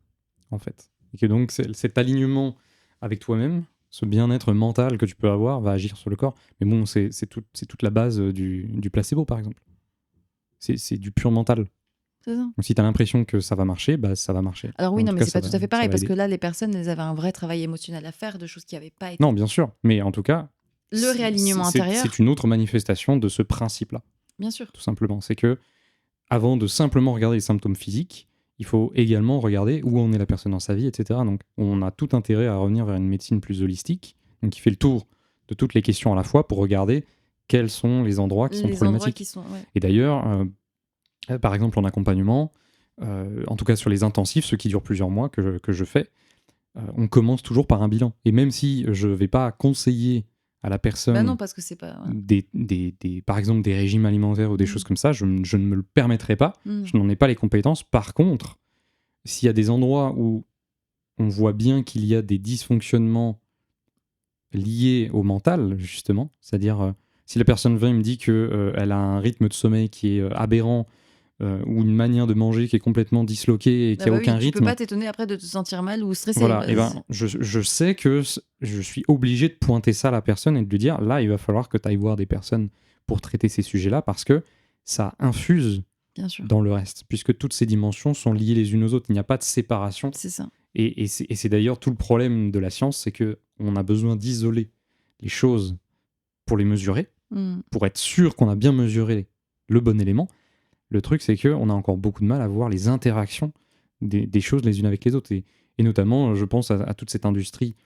en fait. Et que donc cet alignement avec toi-même, ce bien-être mental que tu peux avoir, va agir sur le corps. Mais bon, c'est toute la base du placebo, par exemple. C'est du pur mental. C'est ça. Donc si tu as l'impression que ça va marcher, bah ça va marcher. Alors oui, En non, tout mais cas, c'est ça pas tout va- à fait ça pareil, va parce aider. que là, les personnes, elles avaient un vrai travail émotionnel à faire, de choses qui n'avaient pas été... Non, bien sûr. Mais en tout cas, Le réalignement intérieur, c'est une autre manifestation de ce principe-là, bien sûr. tout simplement. C'est que avant de simplement regarder les symptômes physiques, il faut également regarder où en est la personne dans sa vie, etc. Donc on a tout intérêt à revenir vers une médecine plus holistique, donc qui fait le tour de toutes les questions à la fois pour regarder quels sont les endroits qui sont Les endroits problématiques. qui sont... ouais. Et d'ailleurs, par exemple en accompagnement, en tout cas sur les intensifs, ceux qui durent plusieurs mois que je fais, on commence toujours par un bilan. Et même si je ne vais pas conseiller à la personne Bah non, parce que c'est pas... par exemple des régimes alimentaires ou des choses comme ça, je ne me le permettrai pas. Je n'en ai pas les compétences. Par contre, s'il y a des endroits où on voit bien qu'il y a des dysfonctionnements liés au mental, justement, c'est-à-dire si la personne vient et me dit qu'elle a un rythme de sommeil qui est aberrant, ou une manière de manger qui est complètement disloquée et qui n'a aucun Tu rythme. peux pas t'étonner après de te sentir mal ou stressé. Voilà, et je sais que je suis obligé de pointer ça à la personne et de lui dire, là, il va falloir que tu ailles voir des personnes pour traiter ces sujets-là, parce que ça infuse Bien sûr. dans le reste, puisque toutes ces dimensions sont liées les unes aux autres. Il n'y a pas de séparation. C'est ça. Et c'est d'ailleurs tout le problème de la science, c'est qu'on a besoin d'isoler les choses pour les mesurer, pour être sûr qu'on a bien mesuré le bon élément. Le truc, c'est qu'on a encore beaucoup de mal à voir les interactions des choses les unes avec les autres. Et notamment, je pense à toute cette industrie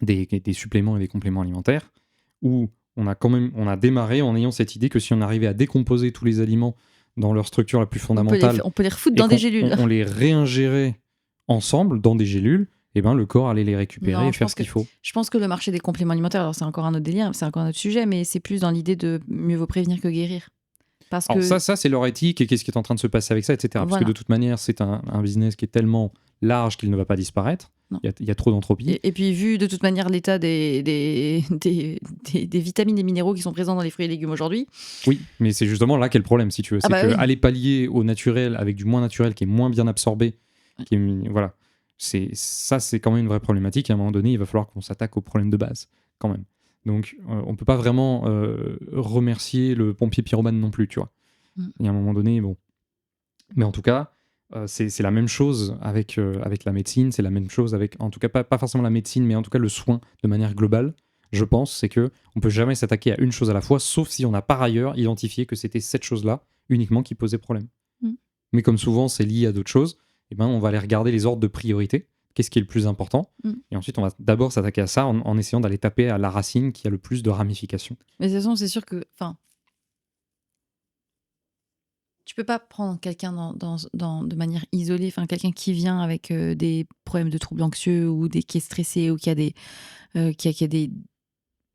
des suppléments et des compléments alimentaires, où on a démarré en ayant cette idée que si on arrivait à décomposer tous les aliments dans leur structure la plus fondamentale, on peut les refoutre dans des gélules. On les réingérait ensemble dans des gélules, et ben le corps allait les récupérer et faire ce qu'il faut. Je pense que le marché des compléments alimentaires, alors c'est encore un autre délire, c'est encore un autre sujet, mais c'est plus dans l'idée de mieux vaut prévenir que guérir. Parce alors que... ça c'est leur éthique et qu'est-ce qui est en train de se passer avec ça, etc. Voilà. Parce que de toute manière, c'est un business qui est tellement large qu'il ne va pas disparaître. Il y a trop d'entropie. Et puis, vu de toute manière l'état des vitamines et minéraux qui sont présents dans les fruits et légumes aujourd'hui. Oui, mais c'est justement là qu'est le problème, si tu veux. C'est aller pallier au naturel avec du moins naturel qui est moins bien absorbé. Voilà. C'est quand même une vraie problématique. À un moment donné, il va falloir qu'on s'attaque au problème de base, quand même. Donc, on peut pas vraiment remercier le pompier pyromane non plus, tu vois. Il y a un moment donné, bon. Mais en tout cas, c'est la même chose avec la médecine, c'est la même chose avec, en tout cas, pas forcément la médecine, mais en tout cas le soin de manière globale, je pense, c'est que on peut jamais s'attaquer à une chose à la fois, sauf si on a par ailleurs identifié que c'était cette chose-là uniquement qui posait problème. Mais comme souvent c'est lié à d'autres choses, eh ben, on va aller regarder les ordres de priorité, qu'est-ce qui est le plus important, et ensuite on va d'abord s'attaquer à ça en essayant d'aller taper à la racine qui a le plus de ramifications. Mais de toute façon, c'est sûr que, enfin, tu peux pas prendre quelqu'un de manière isolée, enfin quelqu'un qui vient avec des problèmes de troubles anxieux ou qui est stressé ou qui a qui a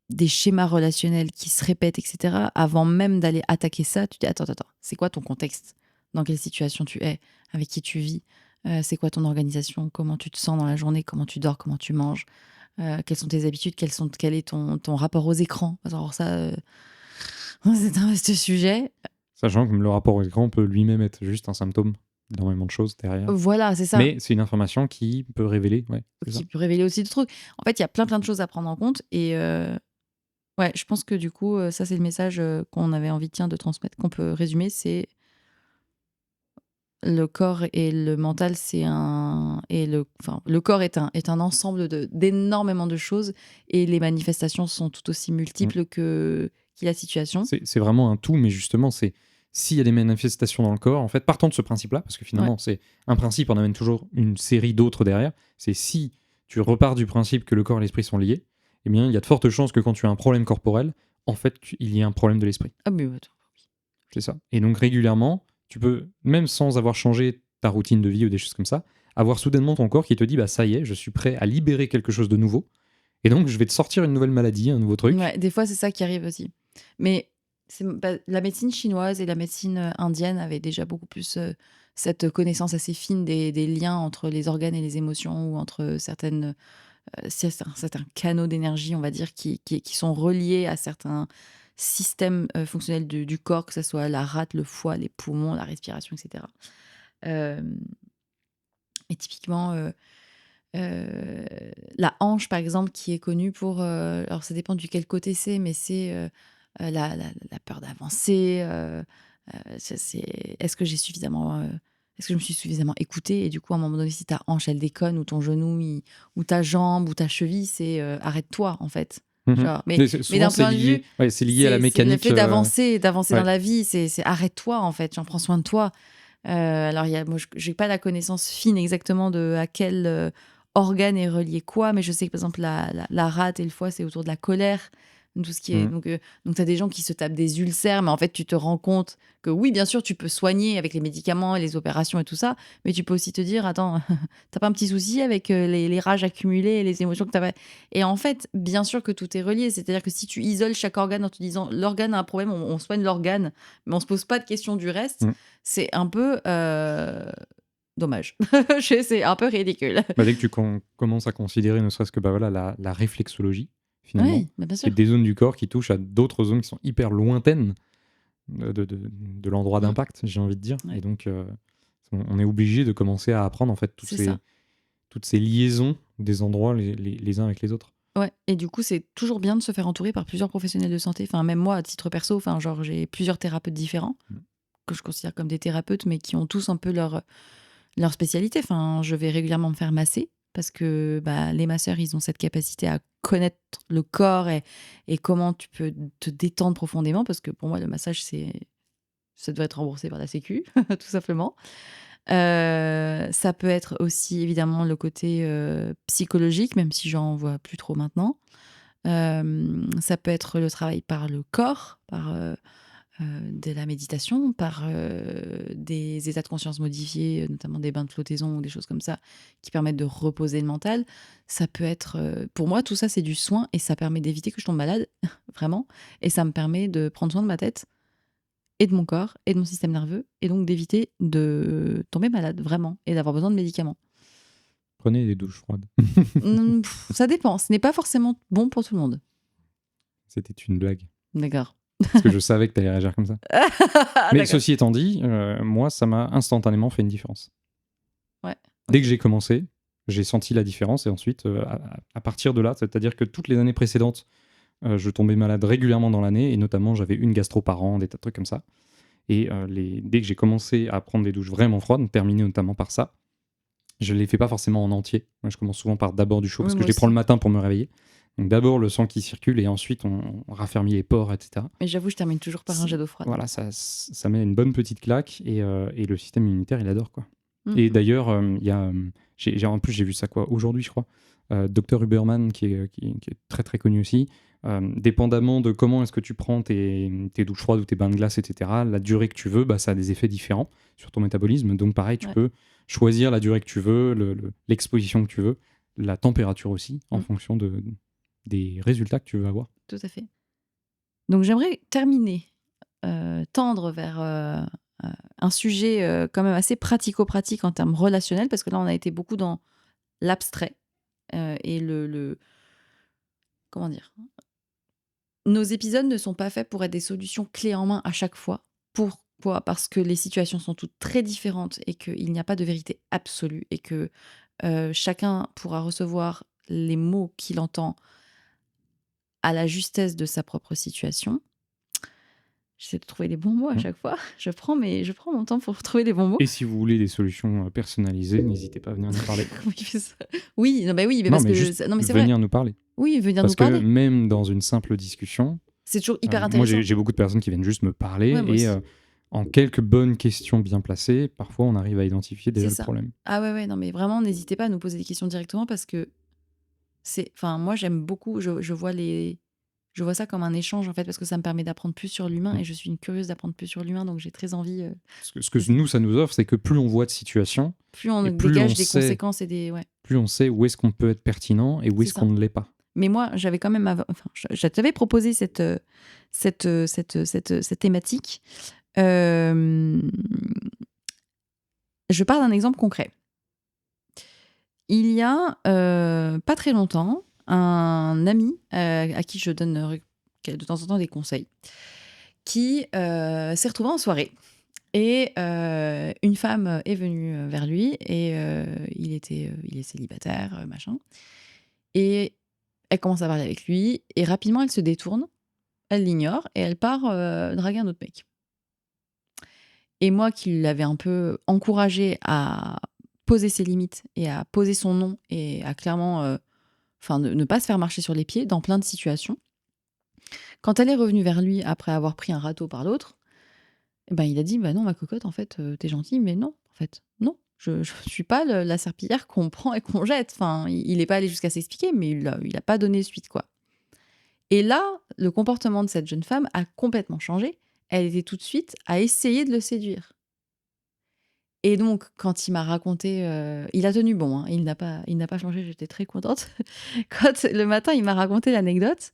des schémas relationnels qui se répètent, etc. Avant même d'aller attaquer ça, tu dis attends, c'est quoi ton contexte? Dans quelle situation tu es? Avec qui tu vis? C'est quoi ton organisation? Comment tu te sens dans la journée? Comment tu dors? Comment tu manges? Quelles sont tes habitudes? Quel est ton rapport aux écrans? Alors ça, c'est un vaste sujet. Sachant que le rapport aux écrans peut lui-même être juste un symptôme d'énormément de choses derrière. Voilà, c'est ça. Mais c'est une information qui peut révéler. Ouais, qui peut révéler aussi des trucs. En fait, il y a plein de choses à prendre en compte. Et ouais, je pense que du coup, ça, c'est le message qu'on avait envie de transmettre, qu'on peut résumer. C'est le corps et le mental, le corps est un ensemble d'énormément de choses. Et les manifestations sont tout aussi multiples que la situation. C'est vraiment un tout, mais justement, c'est s'il y a des manifestations dans le corps, en fait, partant de ce principe-là, parce que finalement, c'est un principe, on amène toujours une série d'autres derrière, c'est si tu repars du principe que le corps et l'esprit sont liés, eh bien, il y a de fortes chances que quand tu as un problème corporel, en fait, il y ait un problème de l'esprit. Ah, mais c'est ça. Et donc, régulièrement, tu peux, même sans avoir changé ta routine de vie ou des choses comme ça, avoir soudainement ton corps qui te dit, bah ça y est, je suis prêt à libérer quelque chose de nouveau, et donc je vais te sortir une nouvelle maladie, un nouveau truc. Ouais, des fois, c'est ça qui arrive aussi. Mais la médecine chinoise et la médecine indienne avaient déjà beaucoup plus cette connaissance assez fine des liens entre les organes et les émotions ou entre certains canaux d'énergie, on va dire, qui sont reliés à certains systèmes fonctionnels du corps, que ce soit la rate, le foie, les poumons, la respiration, etc. Et typiquement, la hanche, par exemple, qui est connue pour... alors, ça dépend du quel côté c'est, mais c'est la peur d'avancer. Est-ce que j'ai suffisamment... est-ce que je me suis suffisamment écoutée? Et du coup, à un moment donné, si ta hanche, elle déconne, ou ton genou, ou ta jambe, ou ta cheville, c'est arrête-toi, en fait. Genre, mais d'un point de vue, c'est lié à la mécanique. Le fait d'avancer dans la vie, c'est arrête-toi, en fait. J'en prends soin de toi. Alors, moi, je n'ai pas la connaissance fine exactement de à quel organe est relié quoi, mais je sais que, par exemple, la rate et le foie, c'est autour de la colère. Tout ce qui est... Donc, tu as des gens qui se tapent des ulcères, mais en fait, tu te rends compte que oui, bien sûr, tu peux soigner avec les médicaments et les opérations et tout ça, mais tu peux aussi te dire, attends, t'as pas un petit souci avec les rages accumulées et les émotions que t'as pas... Et en fait, bien sûr que tout est relié. C'est-à-dire que si tu isoles chaque organe en te disant, l'organe a un problème, on soigne l'organe, mais on se pose pas de questions du reste, c'est un peu... dommage. C'est un peu ridicule. Dès que tu commences à considérer ne serait-ce que la réflexologie, finalement, Oui, bien sûr. c'est des zones du corps qui touchent à d'autres zones qui sont hyper lointaines de l'endroit d'impact, j'ai envie de dire. Ouais. Et donc, on est obligé de commencer à apprendre en fait toutes ces liaisons des endroits les uns avec les autres. Ouais, et du coup, c'est toujours bien de se faire entourer par plusieurs professionnels de santé. Enfin, même moi, à titre perso, genre, j'ai plusieurs thérapeutes différents, que je considère comme des thérapeutes, mais qui ont tous un peu leur spécialité. Enfin, je vais régulièrement me faire masser parce que les masseurs, ils ont cette capacité à connaître le corps et comment tu peux te détendre profondément. Parce que pour moi, le massage, ça doit être remboursé par la Sécu, tout simplement. Ça peut être aussi évidemment le côté psychologique, même si j'en vois plus trop maintenant. Ça peut être le travail par le corps, par de la méditation, par des états de conscience modifiés, notamment des bains de flottaison ou des choses comme ça, qui permettent de reposer le mental. Ça peut être... pour moi, tout ça, c'est du soin et ça permet d'éviter que je tombe malade, vraiment. Et ça me permet de prendre soin de ma tête et de mon corps et de mon système nerveux, et donc d'éviter de tomber malade, vraiment, et d'avoir besoin de médicaments. Prenez des douches froides. Ça dépend, ce n'est pas forcément bon pour tout le monde. C'était une blague. D'accord. Parce que je savais que tu allais réagir comme ça. Mais ceci étant dit, moi, ça m'a instantanément fait une différence. Ouais. Dès que j'ai commencé, j'ai senti la différence, et ensuite, à partir de là, c'est-à-dire que toutes les années précédentes Je tombais malade régulièrement dans l'année, et notamment j'avais une gastro par an, des tas de trucs comme ça. Et dès que j'ai commencé à prendre des douches vraiment froides, terminé notamment par ça, je ne les fais pas forcément en entier. Moi, je commence souvent par d'abord du chaud, Oui, parce que moi je les prends le aussi. matin pour me réveiller. Donc d'abord le sang qui circule, et ensuite on raffermit les pores, etc. Mais j'avoue, je termine toujours par un jet d'eau froide. Voilà, ça met une bonne petite claque, et le système immunitaire, il adore, quoi. Mm, Et mm. d'ailleurs, il y a, en plus, j'ai vu ça aujourd'hui, je crois. Dr Huberman, qui est très très connu aussi. Dépendamment de comment est-ce que tu prends tes douches froides ou tes bains de glace, etc., la durée que tu veux, ça a des effets différents sur ton métabolisme. Donc pareil, tu Ouais. peux choisir la durée que tu veux, l'exposition que tu veux, la température aussi, en fonction des résultats que tu veux avoir. Tout à fait. Donc j'aimerais terminer, tendre vers un sujet quand même assez pratico-pratique en termes relationnels, parce que là on a été beaucoup dans l'abstrait et comment dire, nos épisodes ne sont pas faits pour être des solutions clés en main à chaque fois. Pourquoi ? Parce que les situations sont toutes très différentes et qu'il n'y a pas de vérité absolue, et que chacun pourra recevoir les mots qu'il entend à la justesse de sa propre situation. J'essaie de trouver les bons mots à chaque fois. Je prends mon temps pour trouver les bons mots. Et si vous voulez des solutions personnalisées, n'hésitez pas à venir nous parler. Oui, non, mais oui, mais Non, parce mais que juste non, mais c'est vrai. venir nous parler. Oui, venir nous Parce que parler. même dans une simple discussion, C'est toujours hyper moi intéressant. j'ai beaucoup de personnes qui viennent juste me parler, Ouais, moi et aussi. en quelques bonnes questions bien placées, parfois on arrive à identifier déjà C'est le ça. problème. Ah ouais, non, mais vraiment, n'hésitez pas à nous poser des questions directement, parce que enfin, moi, j'aime beaucoup. Je vois ça comme un échange, en fait, parce que ça me permet d'apprendre plus sur l'humain, Mm. et je suis une curieuse d'apprendre plus sur l'humain, donc j'ai très envie. Ce que nous, ça nous offre, c'est que plus on voit de situations, Plus on et plus on dégage des sait, conséquences et des. Ouais, où est-ce qu'on peut être pertinent et où c'est est-ce qu'on ça. ne l'est pas. Mais moi, j'avais quand même. Enfin, je t'avais proposé cette thématique. Euh, Je pars d'un exemple concret. Il y a pas très longtemps, un ami à qui je donne de temps en temps des conseils, qui s'est retrouvé en soirée. Et une femme est venue vers lui, et il est célibataire, machin. Et elle commence à parler avec lui, et rapidement elle se détourne, elle l'ignore, et elle part draguer un autre mec. Et moi qui l'avais un peu encouragé à poser ses limites et à poser son nom et à clairement ne pas se faire marcher sur les pieds dans plein de situations, quand elle est revenue vers lui après avoir pris un râteau par l'autre, eh ben, il a dit: «Bah non, ma cocotte, en fait, tu gentille, mais non, en fait, non. Je suis pas la serpillière qu'on prend et qu'on jette.» Enfin, il est pas allé jusqu'à s'expliquer, mais il a pas donné suite, quoi. Et là, le comportement de cette jeune femme a complètement changé. Elle était tout de suite à essayer de le séduire. Et donc, quand il m'a raconté, il a tenu bon, hein, il n'a pas changé, j'étais très contente. Quand le matin, il m'a raconté l'anecdote,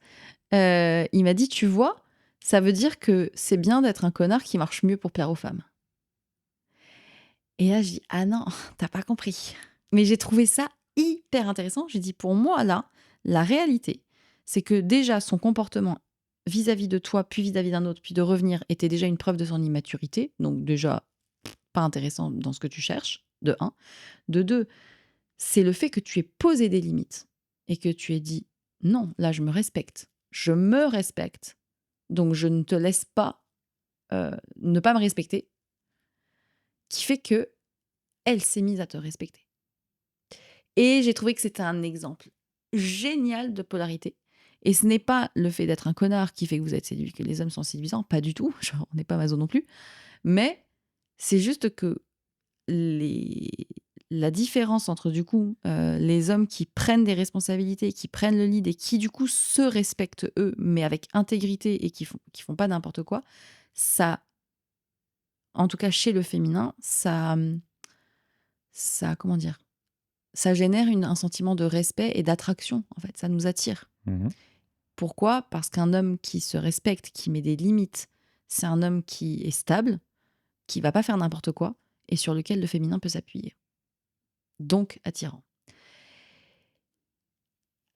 il m'a dit: «Tu vois, ça veut dire que c'est bien d'être un connard qui marche mieux pour plaire aux femmes.» Et là, je dis: «Ah non, t'as pas compris.» Mais j'ai trouvé ça hyper intéressant. J'ai dit: «Pour moi, là, la réalité, c'est que déjà son comportement vis-à-vis de toi, puis vis-à-vis d'un autre, puis de revenir, était déjà une preuve de son immaturité. Donc déjà, pas intéressant dans ce que tu cherches, de un. De 2, c'est le fait que tu aies posé des limites et que tu aies dit: "Non, là, je me respecte. Je me respecte. Donc je ne te laisse pas, ne pas me respecter", qui fait que elle s'est mise à te respecter. Et j'ai trouvé que c'était un exemple génial de polarité. Et ce n'est pas le fait d'être un connard qui fait que vous êtes séduit, que les hommes sont séduisants, pas du tout. Genre, on n'est pas maso non plus. Mais c'est juste que les la différence entre, du coup, les hommes qui prennent des responsabilités, qui prennent le lead et qui, du coup, se respectent eux, mais avec intégrité, et qui font pas n'importe quoi, ça, en tout cas chez le féminin, ça comment dire? Ça génère un sentiment de respect et d'attraction, en fait, ça nous attire. Mhm. Pourquoi ? Parce qu'un homme qui se respecte, qui met des limites, c'est un homme qui est stable, qui va pas faire n'importe quoi et sur lequel le féminin peut s'appuyer. Donc attirant.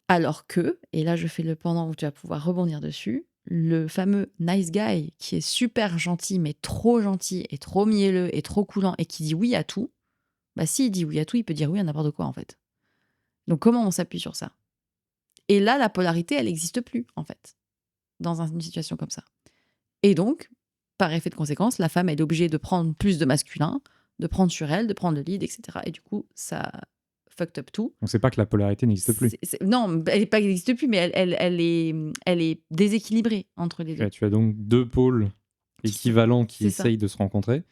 Alors que, et là je fais le pendant où tu vas pouvoir rebondir dessus, le fameux nice guy qui est super gentil, mais trop gentil et trop mielleux et trop coulant et qui dit oui à tout, bah s'il dit oui à tout, il peut dire oui à n'importe quoi, en fait. Donc comment on s'appuie sur ça ? Et là, la polarité, elle n'existe plus, en fait, dans une situation comme ça. Et donc, par effet de conséquence, la femme, elle est obligée de prendre plus de masculin, de prendre sur elle, de prendre le lead, etc. Et du coup, ça fucked up tout. Donc c'est pas que la polarité n'existe plus. Non, elle n'est pas n'existe plus, mais elle est déséquilibrée entre les deux. Tu as donc deux pôles équivalents qui essayent de se rencontrer.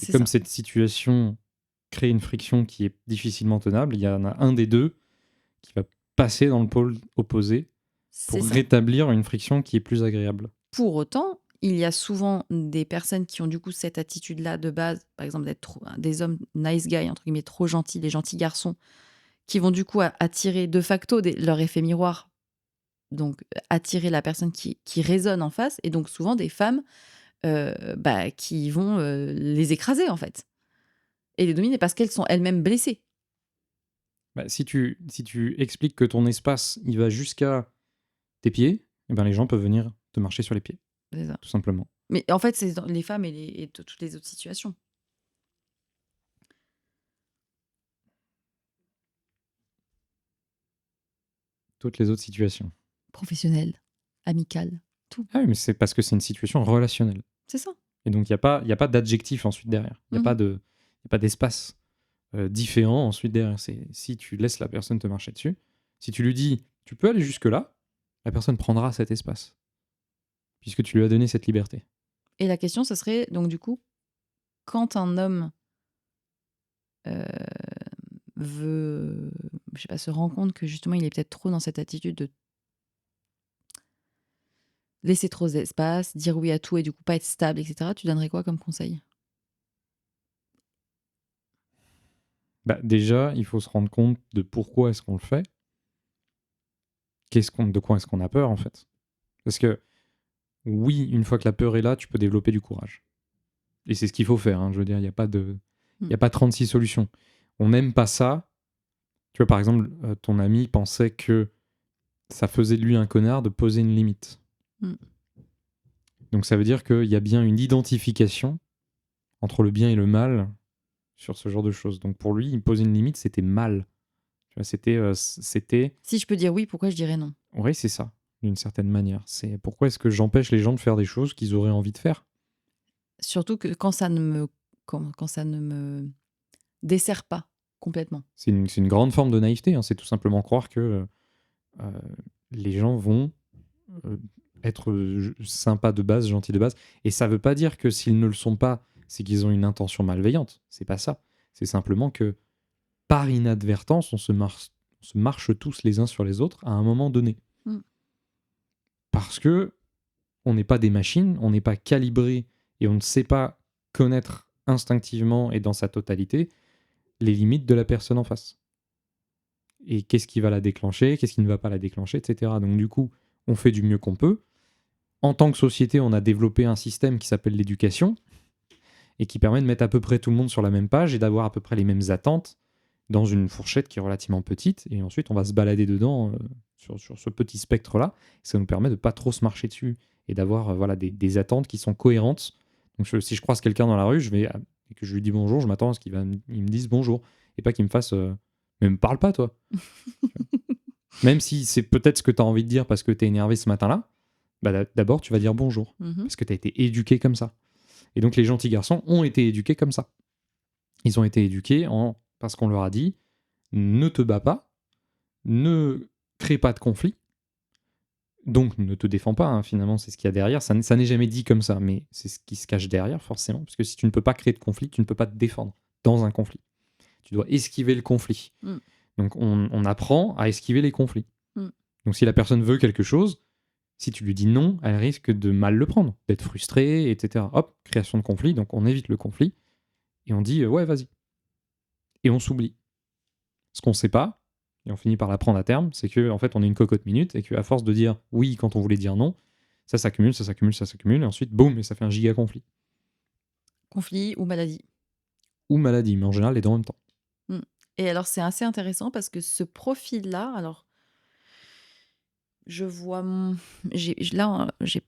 Et comme cette situation crée une friction qui est difficilement tenable, il y en a un des deux qui va passer dans le pôle opposé pour rétablir une friction qui est plus agréable. Pour autant, il y a souvent des personnes qui ont du coup cette attitude-là de base, par exemple d'être des hommes nice guys, entre guillemets, trop gentils, des gentils garçons, qui vont du coup attirer de facto leur effet miroir, donc attirer la personne qui résonne en face, et donc souvent des femmes qui vont les écraser en fait, et les dominer parce qu'elles sont elles-mêmes blessées. Si tu expliques que ton espace, il va jusqu'à tes pieds, et ben les gens peuvent venir te marcher sur les pieds. C'est ça. Tout simplement. Mais en fait, c'est les femmes et toutes les autres situations. Toutes les autres situations. Professionnelles, amicales, tout. Ah oui, mais c'est parce que c'est une situation relationnelle. C'est ça. Et donc, il n'y a pas d'adjectif ensuite derrière. Il n'y a pas d'espace différent ensuite derrière. C'est si tu laisses la personne te marcher dessus, si tu lui dis « tu peux aller jusque-là », la personne prendra cet espace, puisque tu lui as donné cette liberté. Et la question, ce serait, donc du coup, quand un homme veut, je sais pas, se rend compte que justement, il est peut-être trop dans cette attitude de laisser trop d'espace, dire oui à tout et du coup pas être stable, etc., tu donnerais quoi comme conseil? Déjà, il faut se rendre compte de pourquoi est-ce qu'on le fait. De quoi est-ce qu'on a peur, en fait. Parce que, oui, une fois que la peur est là, tu peux développer du courage. Et c'est ce qu'il faut faire. Hein. Je veux dire, il n'y a pas 36 solutions. On n'aime pas ça. Tu vois, par exemple, ton ami pensait que ça faisait de lui un connard de poser une limite. Donc ça veut dire qu'il y a bien une identification entre le bien et le mal sur ce genre de choses. Donc pour lui, poser une limite, c'était mal. Tu vois, c'était... Si je peux dire oui, pourquoi je dirais non? Oui, c'est ça, d'une certaine manière. C'est pourquoi est-ce que j'empêche les gens de faire des choses qu'ils auraient envie de faire? Surtout que quand ça ne me dessert pas complètement. C'est une grande forme de naïveté. Hein. C'est tout simplement croire que les gens vont être sympas de base, gentils de base. Et ça veut pas dire que s'ils ne le sont pas, c'est qu'ils ont une intention malveillante. C'est pas ça. C'est simplement que par inadvertance, on se marche tous les uns sur les autres à un moment donné. Parce que on n'est pas des machines, on n'est pas calibré et on ne sait pas connaître instinctivement et dans sa totalité les limites de la personne en face. Et qu'est-ce qui va la déclencher, qu'est-ce qui ne va pas la déclencher, etc. Donc du coup, on fait du mieux qu'on peut. En tant que société, on a développé un système qui s'appelle l'éducation et qui permet de mettre à peu près tout le monde sur la même page et d'avoir à peu près les mêmes attentes dans une fourchette qui est relativement petite. Et ensuite, on va se balader dedans sur ce petit spectre-là. Ça nous permet de pas trop se marcher dessus et d'avoir des attentes qui sont cohérentes. Donc si je croise quelqu'un dans la rue, et que je lui dis bonjour, je m'attends à ce qu'il me dise bonjour et pas qu'il me fasse mais me parle pas toi. Même si c'est peut-être ce que tu as envie de dire parce que tu es énervé ce matin-là, d'abord tu vas dire bonjour parce que tu as été éduqué comme ça. Et donc les gentils garçons ont été éduqués comme ça. Ils ont été éduqués parce qu'on leur a dit ne te bats pas, ne crée pas de conflit, donc ne te défends pas, hein, finalement c'est ce qu'il y a derrière. Ça n'est jamais dit comme ça, mais c'est ce qui se cache derrière forcément, parce que si tu ne peux pas créer de conflit, tu ne peux pas te défendre dans un conflit. Tu dois esquiver le conflit. Donc on apprend à esquiver les conflits. Donc si la personne veut quelque chose, si tu lui dis non, elle risque de mal le prendre, d'être frustrée, etc. Hop, création de conflit, donc on évite le conflit, et on dit ouais, vas-y. Et on s'oublie. Ce qu'on ne sait pas, et on finit par l'apprendre à terme, c'est qu'en fait on est une cocotte minute, et qu'à force de dire oui quand on voulait dire non, ça s'accumule, ça s'accumule, ça s'accumule, et ensuite boum, et ça fait un giga conflit. Conflit ou maladie. Ou maladie, mais en général les deux en même temps. Et alors c'est assez intéressant parce que ce profil-là, alors je vois, j'ai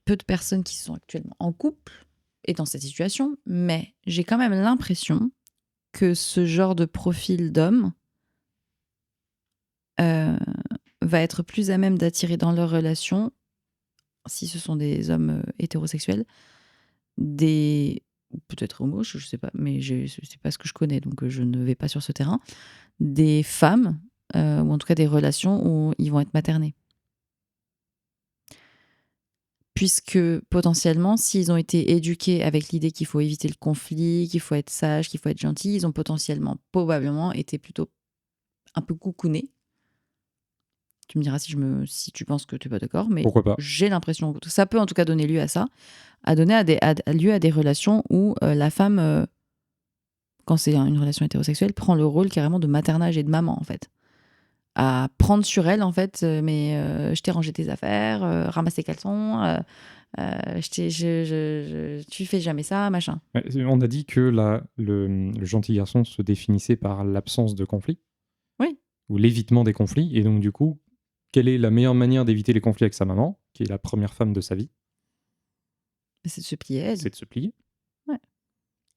peu de personnes qui sont actuellement en couple et dans cette situation, mais j'ai quand même l'impression que ce genre de profil d'homme va être plus à même d'attirer dans leur relation, si ce sont des hommes hétérosexuels, ou peut-être homo, je sais pas, mais c'est pas ce que je connais, donc je ne vais pas sur ce terrain, des femmes, ou en tout cas des relations où ils vont être maternés. Puisque potentiellement, s'ils ont été éduqués avec l'idée qu'il faut éviter le conflit, qu'il faut être sage, qu'il faut être gentil, ils ont probablement été plutôt un peu coucounés. Tu me diras si tu penses que tu n'es pas d'accord, mais Pourquoi pas? j'ai l'impression que ça peut en tout cas donner lieu à ça, lieu à des relations où la femme, quand c'est une relation hétérosexuelle, prend le rôle carrément de maternage et de maman, en fait. À prendre sur elle, en fait, je t'ai rangé tes affaires, ramasse tes caleçons, tu fais jamais ça, machin. On a dit que le gentil garçon se définissait par l'absence de conflit. Oui. Ou l'évitement des conflits. Et donc, du coup, quelle est la meilleure manière d'éviter les conflits avec sa maman, qui est la première femme de sa vie? C'est de se plier à elle. C'est de se plier. Ouais.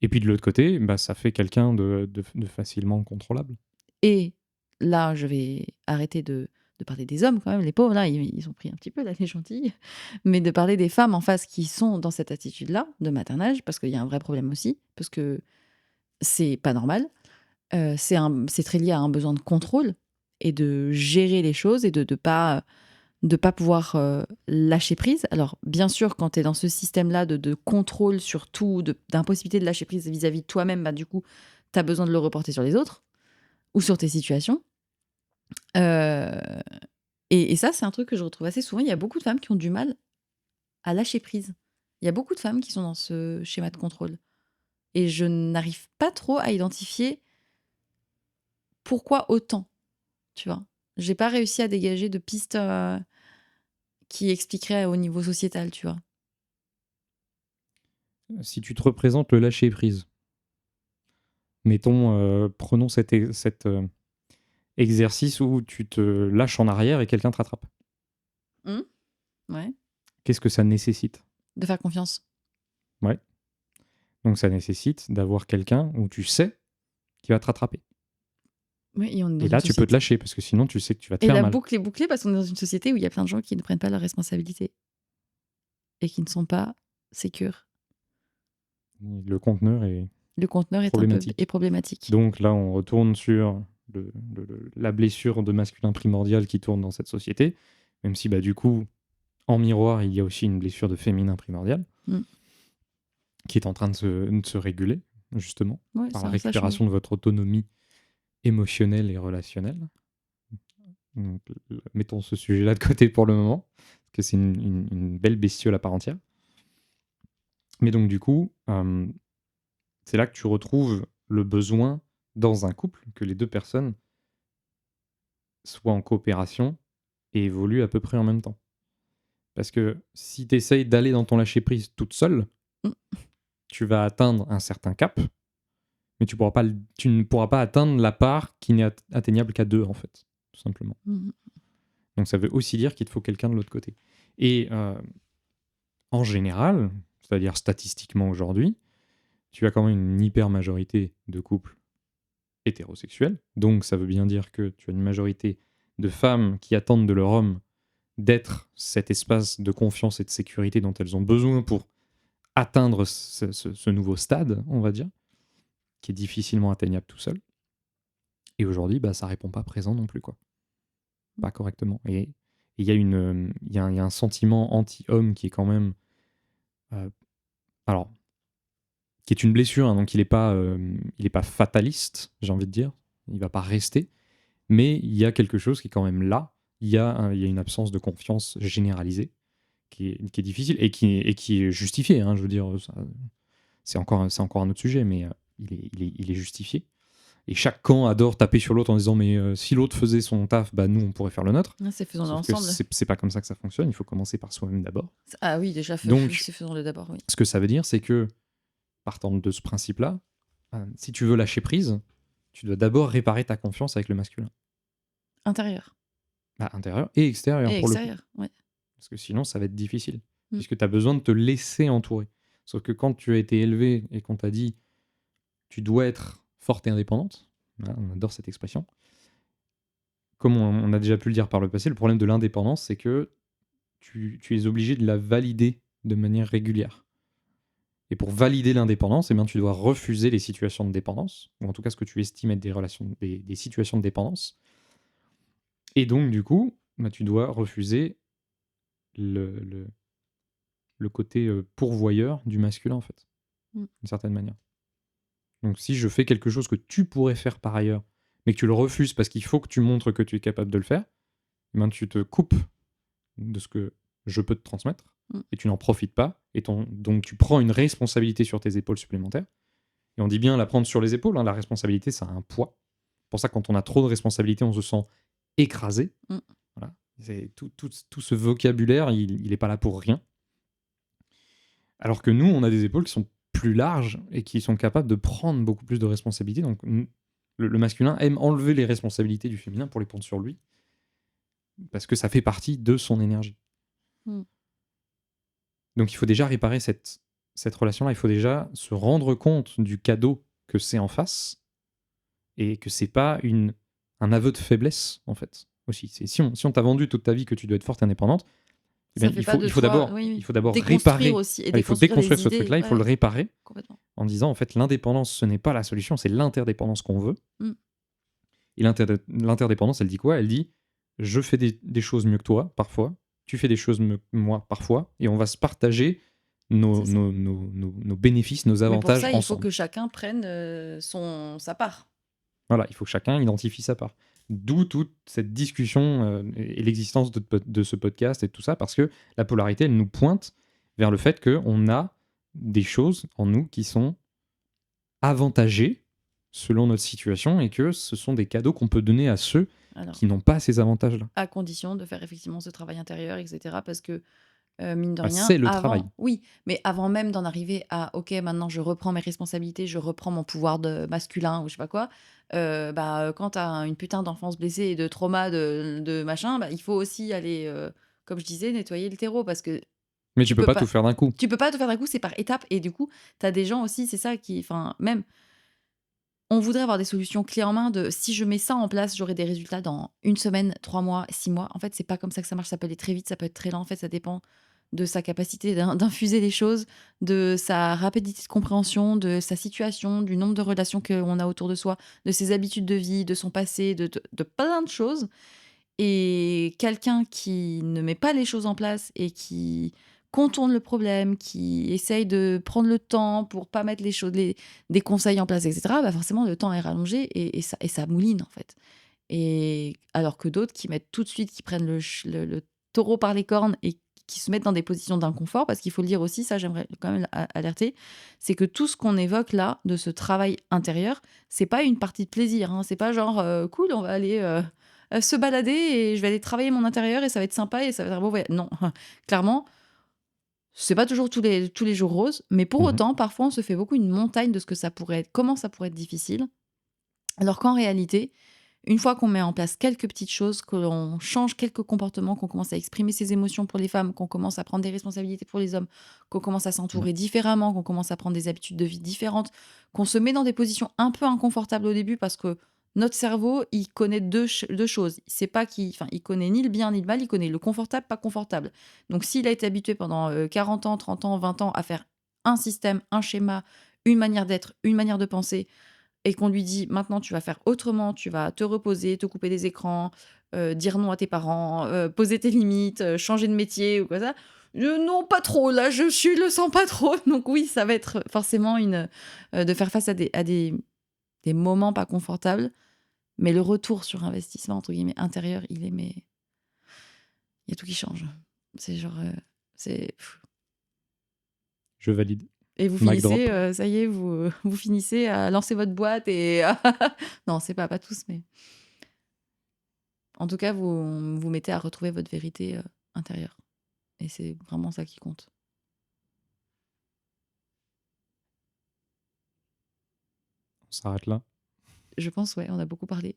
Et puis de l'autre côté, ça fait quelqu'un de facilement contrôlable. Et là, je vais arrêter de parler des hommes quand même, les pauvres, là, ils ont pris un petit peu, là, les gentils, mais de parler des femmes en face qui sont dans cette attitude-là, de maternage, parce qu'il y a un vrai problème aussi, parce que c'est pas normal. C'est très lié à un besoin de contrôle et de gérer les choses et de pas pouvoir lâcher prise. Alors, bien sûr, quand tu es dans ce système-là de contrôle sur tout, d'impossibilité de lâcher prise vis-à-vis de toi-même, bah, du coup, tu as besoin de le reporter sur les autres ou sur tes situations. Euh, et ça, c'est un truc que je retrouve assez souvent. Il y a beaucoup de femmes qui ont du mal à lâcher prise. Il y a beaucoup de femmes qui sont dans ce schéma de contrôle. Et je n'arrive pas trop à identifier pourquoi autant, tu vois. J'ai pas réussi à dégager de pistes qui expliqueraient au niveau sociétal, tu vois. Si tu te représentes le lâcher prise, mettons, prenons cet exercice où tu te lâches en arrière et quelqu'un te rattrape. Ouais. Qu'est-ce que ça nécessite? De faire confiance. Ouais. Donc ça nécessite d'avoir quelqu'un où tu sais qui va te rattraper. Oui, et on est dans Et une là, tu peux société. te lâcher parce que sinon, tu sais que tu vas te Et faire la mal. boucle est bouclée parce qu'on est dans une société où il y a plein de gens qui ne prennent pas leurs responsabilités et qui ne sont pas sécures. Le conteneur est Le conteneur est problématique. Donc là, on retourne sur la blessure de masculin primordial qui tourne dans cette société, même si du coup, en miroir, il y a aussi une blessure de féminin primordial qui est en train de se réguler, justement, Ouais, par la ça change. récupération de votre autonomie émotionnelle et relationnelle. Donc, mettons ce sujet-là de côté pour le moment, parce que c'est une belle bestiole à part entière. Mais donc, du coup, c'est là que tu retrouves le besoin dans un couple que les deux personnes soient en coopération et évoluent à peu près en même temps. Parce que si tu essayes d'aller dans ton lâcher-prise toute seule, tu vas atteindre un certain cap, mais tu ne pourras pas atteindre la part qui n'est atteignable qu'à deux, en fait, tout simplement. Donc ça veut aussi dire qu'il te faut quelqu'un de l'autre côté. Et en général, c'est-à-dire statistiquement aujourd'hui, tu as quand même une hyper majorité de couples hétérosexuels. Donc ça veut bien dire que tu as une majorité de femmes qui attendent de leur homme d'être cet espace de confiance et de sécurité dont elles ont besoin pour atteindre ce nouveau stade, on va dire, qui est difficilement atteignable tout seul. Et aujourd'hui, ça répond pas présent non plus, quoi. Pas correctement. Et il y a un sentiment anti-homme qui est quand même... alors, qui est une blessure, hein, donc il est pas fataliste, j'ai envie de dire. Il va pas rester. Mais il y a quelque chose qui est quand même là. Il y a une absence de confiance généralisée qui est difficile et qui est justifiée. Hein, je veux dire, c'est encore un autre sujet, mais il est justifié. Et chaque camp adore taper sur l'autre en disant mais si l'autre faisait son taf, nous on pourrait faire le nôtre. C'est faisons-le Sauf que ensemble. c'est pas comme ça que ça fonctionne. Il faut commencer par soi-même d'abord. Ah oui, déjà, Donc, faisons-le d'abord, oui. ce que ça veut dire, c'est que partant de ce principe-là, si tu veux lâcher prise, tu dois d'abord réparer ta confiance avec le masculin. Intérieur. Intérieur et extérieur. Et pour extérieur, le coup. ouais. Parce que sinon, ça va être difficile. Puisque tu as besoin de te laisser entourer. Sauf que quand tu as été élevé et qu'on t'a dit tu dois être forte et indépendante, on adore cette expression, comme on a déjà pu le dire par le passé, le problème de l'indépendance, c'est que tu es obligé de la valider de manière régulière. Et pour valider l'indépendance, eh bien, tu dois refuser les situations de dépendance, ou en tout cas ce que tu estimes être des situations de dépendance. Et donc, du coup, bah, tu dois refuser le côté pourvoyeur du masculin, en fait, d'une certaine manière. Donc, si je fais quelque chose que tu pourrais faire par ailleurs, mais que tu le refuses parce qu'il faut que tu montres que tu es capable de le faire, eh ben, tu te coupes de ce que je peux te transmettre et tu n'en profites pas. Et donc, tu prends une responsabilité sur tes épaules supplémentaires. Et on dit bien la prendre sur les épaules. Hein, la responsabilité, ça a un poids. C'est pour ça que quand on a trop de responsabilités, on se sent écrasé. Voilà. Tout ce vocabulaire, il n'est pas là pour rien. Alors que nous, on a des épaules qui sont plus larges et qui sont capables de prendre beaucoup plus de responsabilités. Donc, le masculin aime enlever les responsabilités du féminin pour les prendre sur lui, parce que ça fait partie de son énergie. Donc, il faut déjà réparer cette relation-là. Il faut déjà se rendre compte du cadeau que c'est en face et que c'est pas un aveu de faiblesse, en fait. Aussi. Si on t'a vendu toute ta vie que tu dois être forte et indépendante, eh bien, il faut d'abord réparer. Aussi, et Il faut déconstruire ce idées, truc-là, il faut le réparer complètement. en disant en fait l'indépendance, ce n'est pas la solution, c'est l'interdépendance qu'on veut. Et l'interdépendance, elle dit quoi? Elle dit je fais des choses mieux que toi, parfois, tu fais des choses mieux que moi, parfois, et on va se partager nos bénéfices, nos avantages ensemble. Mais pour ça, ensemble. Il faut que chacun prenne sa part. Voilà, il faut que chacun identifie sa part. D'où toute cette discussion et l'existence de ce podcast et tout ça, parce que la polarité, elle nous pointe vers le fait qu'on a des choses en nous qui sont avantagées selon notre situation et que ce sont des cadeaux qu'on peut donner à ceux qui n'ont pas ces avantages-là. À condition de faire effectivement ce travail intérieur, etc. Parce que, mine de rien, c'est le travail. Oui, mais avant même d'en arriver à OK, maintenant je reprends mes responsabilités, je reprends mon pouvoir de masculin ou je sais pas quoi, quand tu as une putain d'enfance blessée et de trauma de machin, il faut aussi aller, comme je disais, nettoyer le terreau parce que Mais tu peux pas tout faire d'un coup. Tu peux pas tout faire d'un coup, c'est par étapes et du coup, tu as des gens aussi, c'est ça qui enfin, même on voudrait avoir des solutions clés en main de si je mets ça en place, j'aurai des résultats dans 1 semaine, 3 mois, 6 mois. En fait, c'est pas comme ça que ça marche. Ça peut aller très vite, ça peut être très lent. En fait, ça dépend de sa capacité d'infuser les choses, de sa rapidité de compréhension, de sa situation, du nombre de relations qu'on a autour de soi, de ses habitudes de vie, de son passé, de plein de choses. Et quelqu'un qui ne met pas les choses en place et qui contourne le problème, qui essaye de prendre le temps pour pas mettre des conseils en place, etc., forcément, le temps est rallongé et ça mouline, en fait. Et alors que d'autres qui mettent tout de suite, qui prennent le taureau par les cornes et qui se mettent dans des positions d'inconfort, parce qu'il faut le dire aussi, ça j'aimerais quand même alerter, c'est que tout ce qu'on évoque là, de ce travail intérieur, c'est pas une partie de plaisir, hein. C'est pas genre cool, on va aller se balader et je vais aller travailler mon intérieur et ça va être sympa et ça va être un beau voyage. Non, clairement, c'est pas toujours tous les jours roses, mais pour autant, parfois on se fait beaucoup une montagne de ce que ça pourrait être, comment ça pourrait être difficile, alors qu'en réalité, une fois qu'on met en place quelques petites choses, qu'on change quelques comportements, qu'on commence à exprimer ses émotions pour les femmes, qu'on commence à prendre des responsabilités pour les hommes, qu'on commence à s'entourer différemment, qu'on commence à prendre des habitudes de vie différentes, qu'on se met dans des positions un peu inconfortables au début parce que notre cerveau, il connaît deux choses. Il connaît ni le bien ni le mal, il connaît le confortable, pas confortable. Donc s'il a été habitué pendant 40 ans, 30 ans, 20 ans à faire un système, un schéma, une manière d'être, une manière de penser, et qu'on lui dit maintenant tu vas faire autrement, tu vas te reposer, te couper des écrans, dire non à tes parents, poser tes limites, changer de métier ou quoi ça. Non, pas trop, là je le sens pas trop. Donc oui, ça va être forcément de faire face à des moments pas confortables, mais le retour sur investissement entre guillemets intérieur, il y a tout qui change. C'est genre, c'est Je valide. Et vous finissez, ça y est, vous finissez à lancer votre boîte et non, c'est pas tous, mais en tout cas, vous vous mettez à retrouver votre vérité intérieure. Et c'est vraiment ça qui compte. On s'arrête là. Je pense, ouais, on a beaucoup parlé.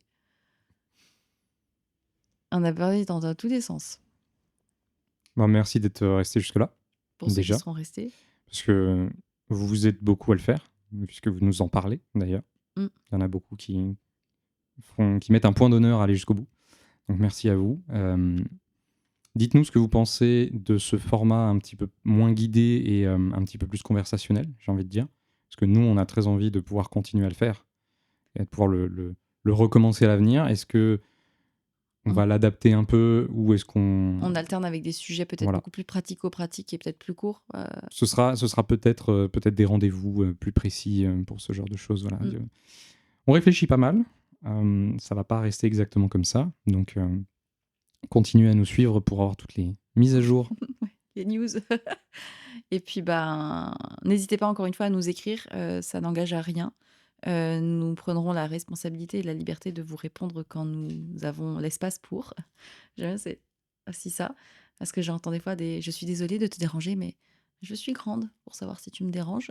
On a parlé dans tous les sens. Bon, merci d'être resté jusque-là. Pour ceux qui seront restés. Parce que vous êtes beaucoup à le faire, puisque vous nous en parlez d'ailleurs. Il y en a beaucoup qui mettent un point d'honneur à aller jusqu'au bout. Donc merci à vous. Dites-nous ce que vous pensez de ce format un petit peu moins guidé et un petit peu plus conversationnel, j'ai envie de dire. Parce que nous, on a très envie de pouvoir continuer à le faire et de pouvoir le recommencer à l'avenir. Est-ce que on va l'adapter un peu ou est-ce qu'on... On alterne avec des sujets peut-être beaucoup plus pratico-pratiques et peut-être plus courts. Ce sera peut-être des rendez-vous plus précis pour ce genre de choses. Voilà. On réfléchit pas mal. Ça va pas rester exactement comme ça. Donc, continuez à nous suivre pour avoir toutes les mises à jour. Les news. Et puis, n'hésitez pas encore une fois à nous écrire. Ça n'engage à rien. Nous prendrons la responsabilité et la liberté de vous répondre quand nous avons l'espace pour. C'est aussi ça. Parce que j'entends des fois je suis désolée de te déranger, mais je suis grande pour savoir si tu me déranges.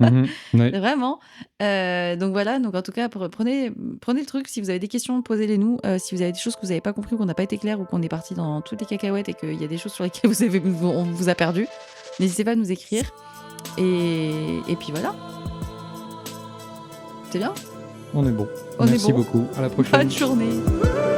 Ouais. Vraiment. Donc voilà, donc en tout cas, prenez le truc. Si vous avez des questions, posez-les nous. Si vous avez des choses que vous n'avez pas compris, qu'on n'a pas été clair ou qu'on est parti dans toutes les cacahuètes et qu'il y a des choses sur lesquelles on vous a perdu, n'hésitez pas à nous écrire. Et puis voilà. C'est bien. On est bon. Merci beaucoup. À la prochaine. Bonne journée.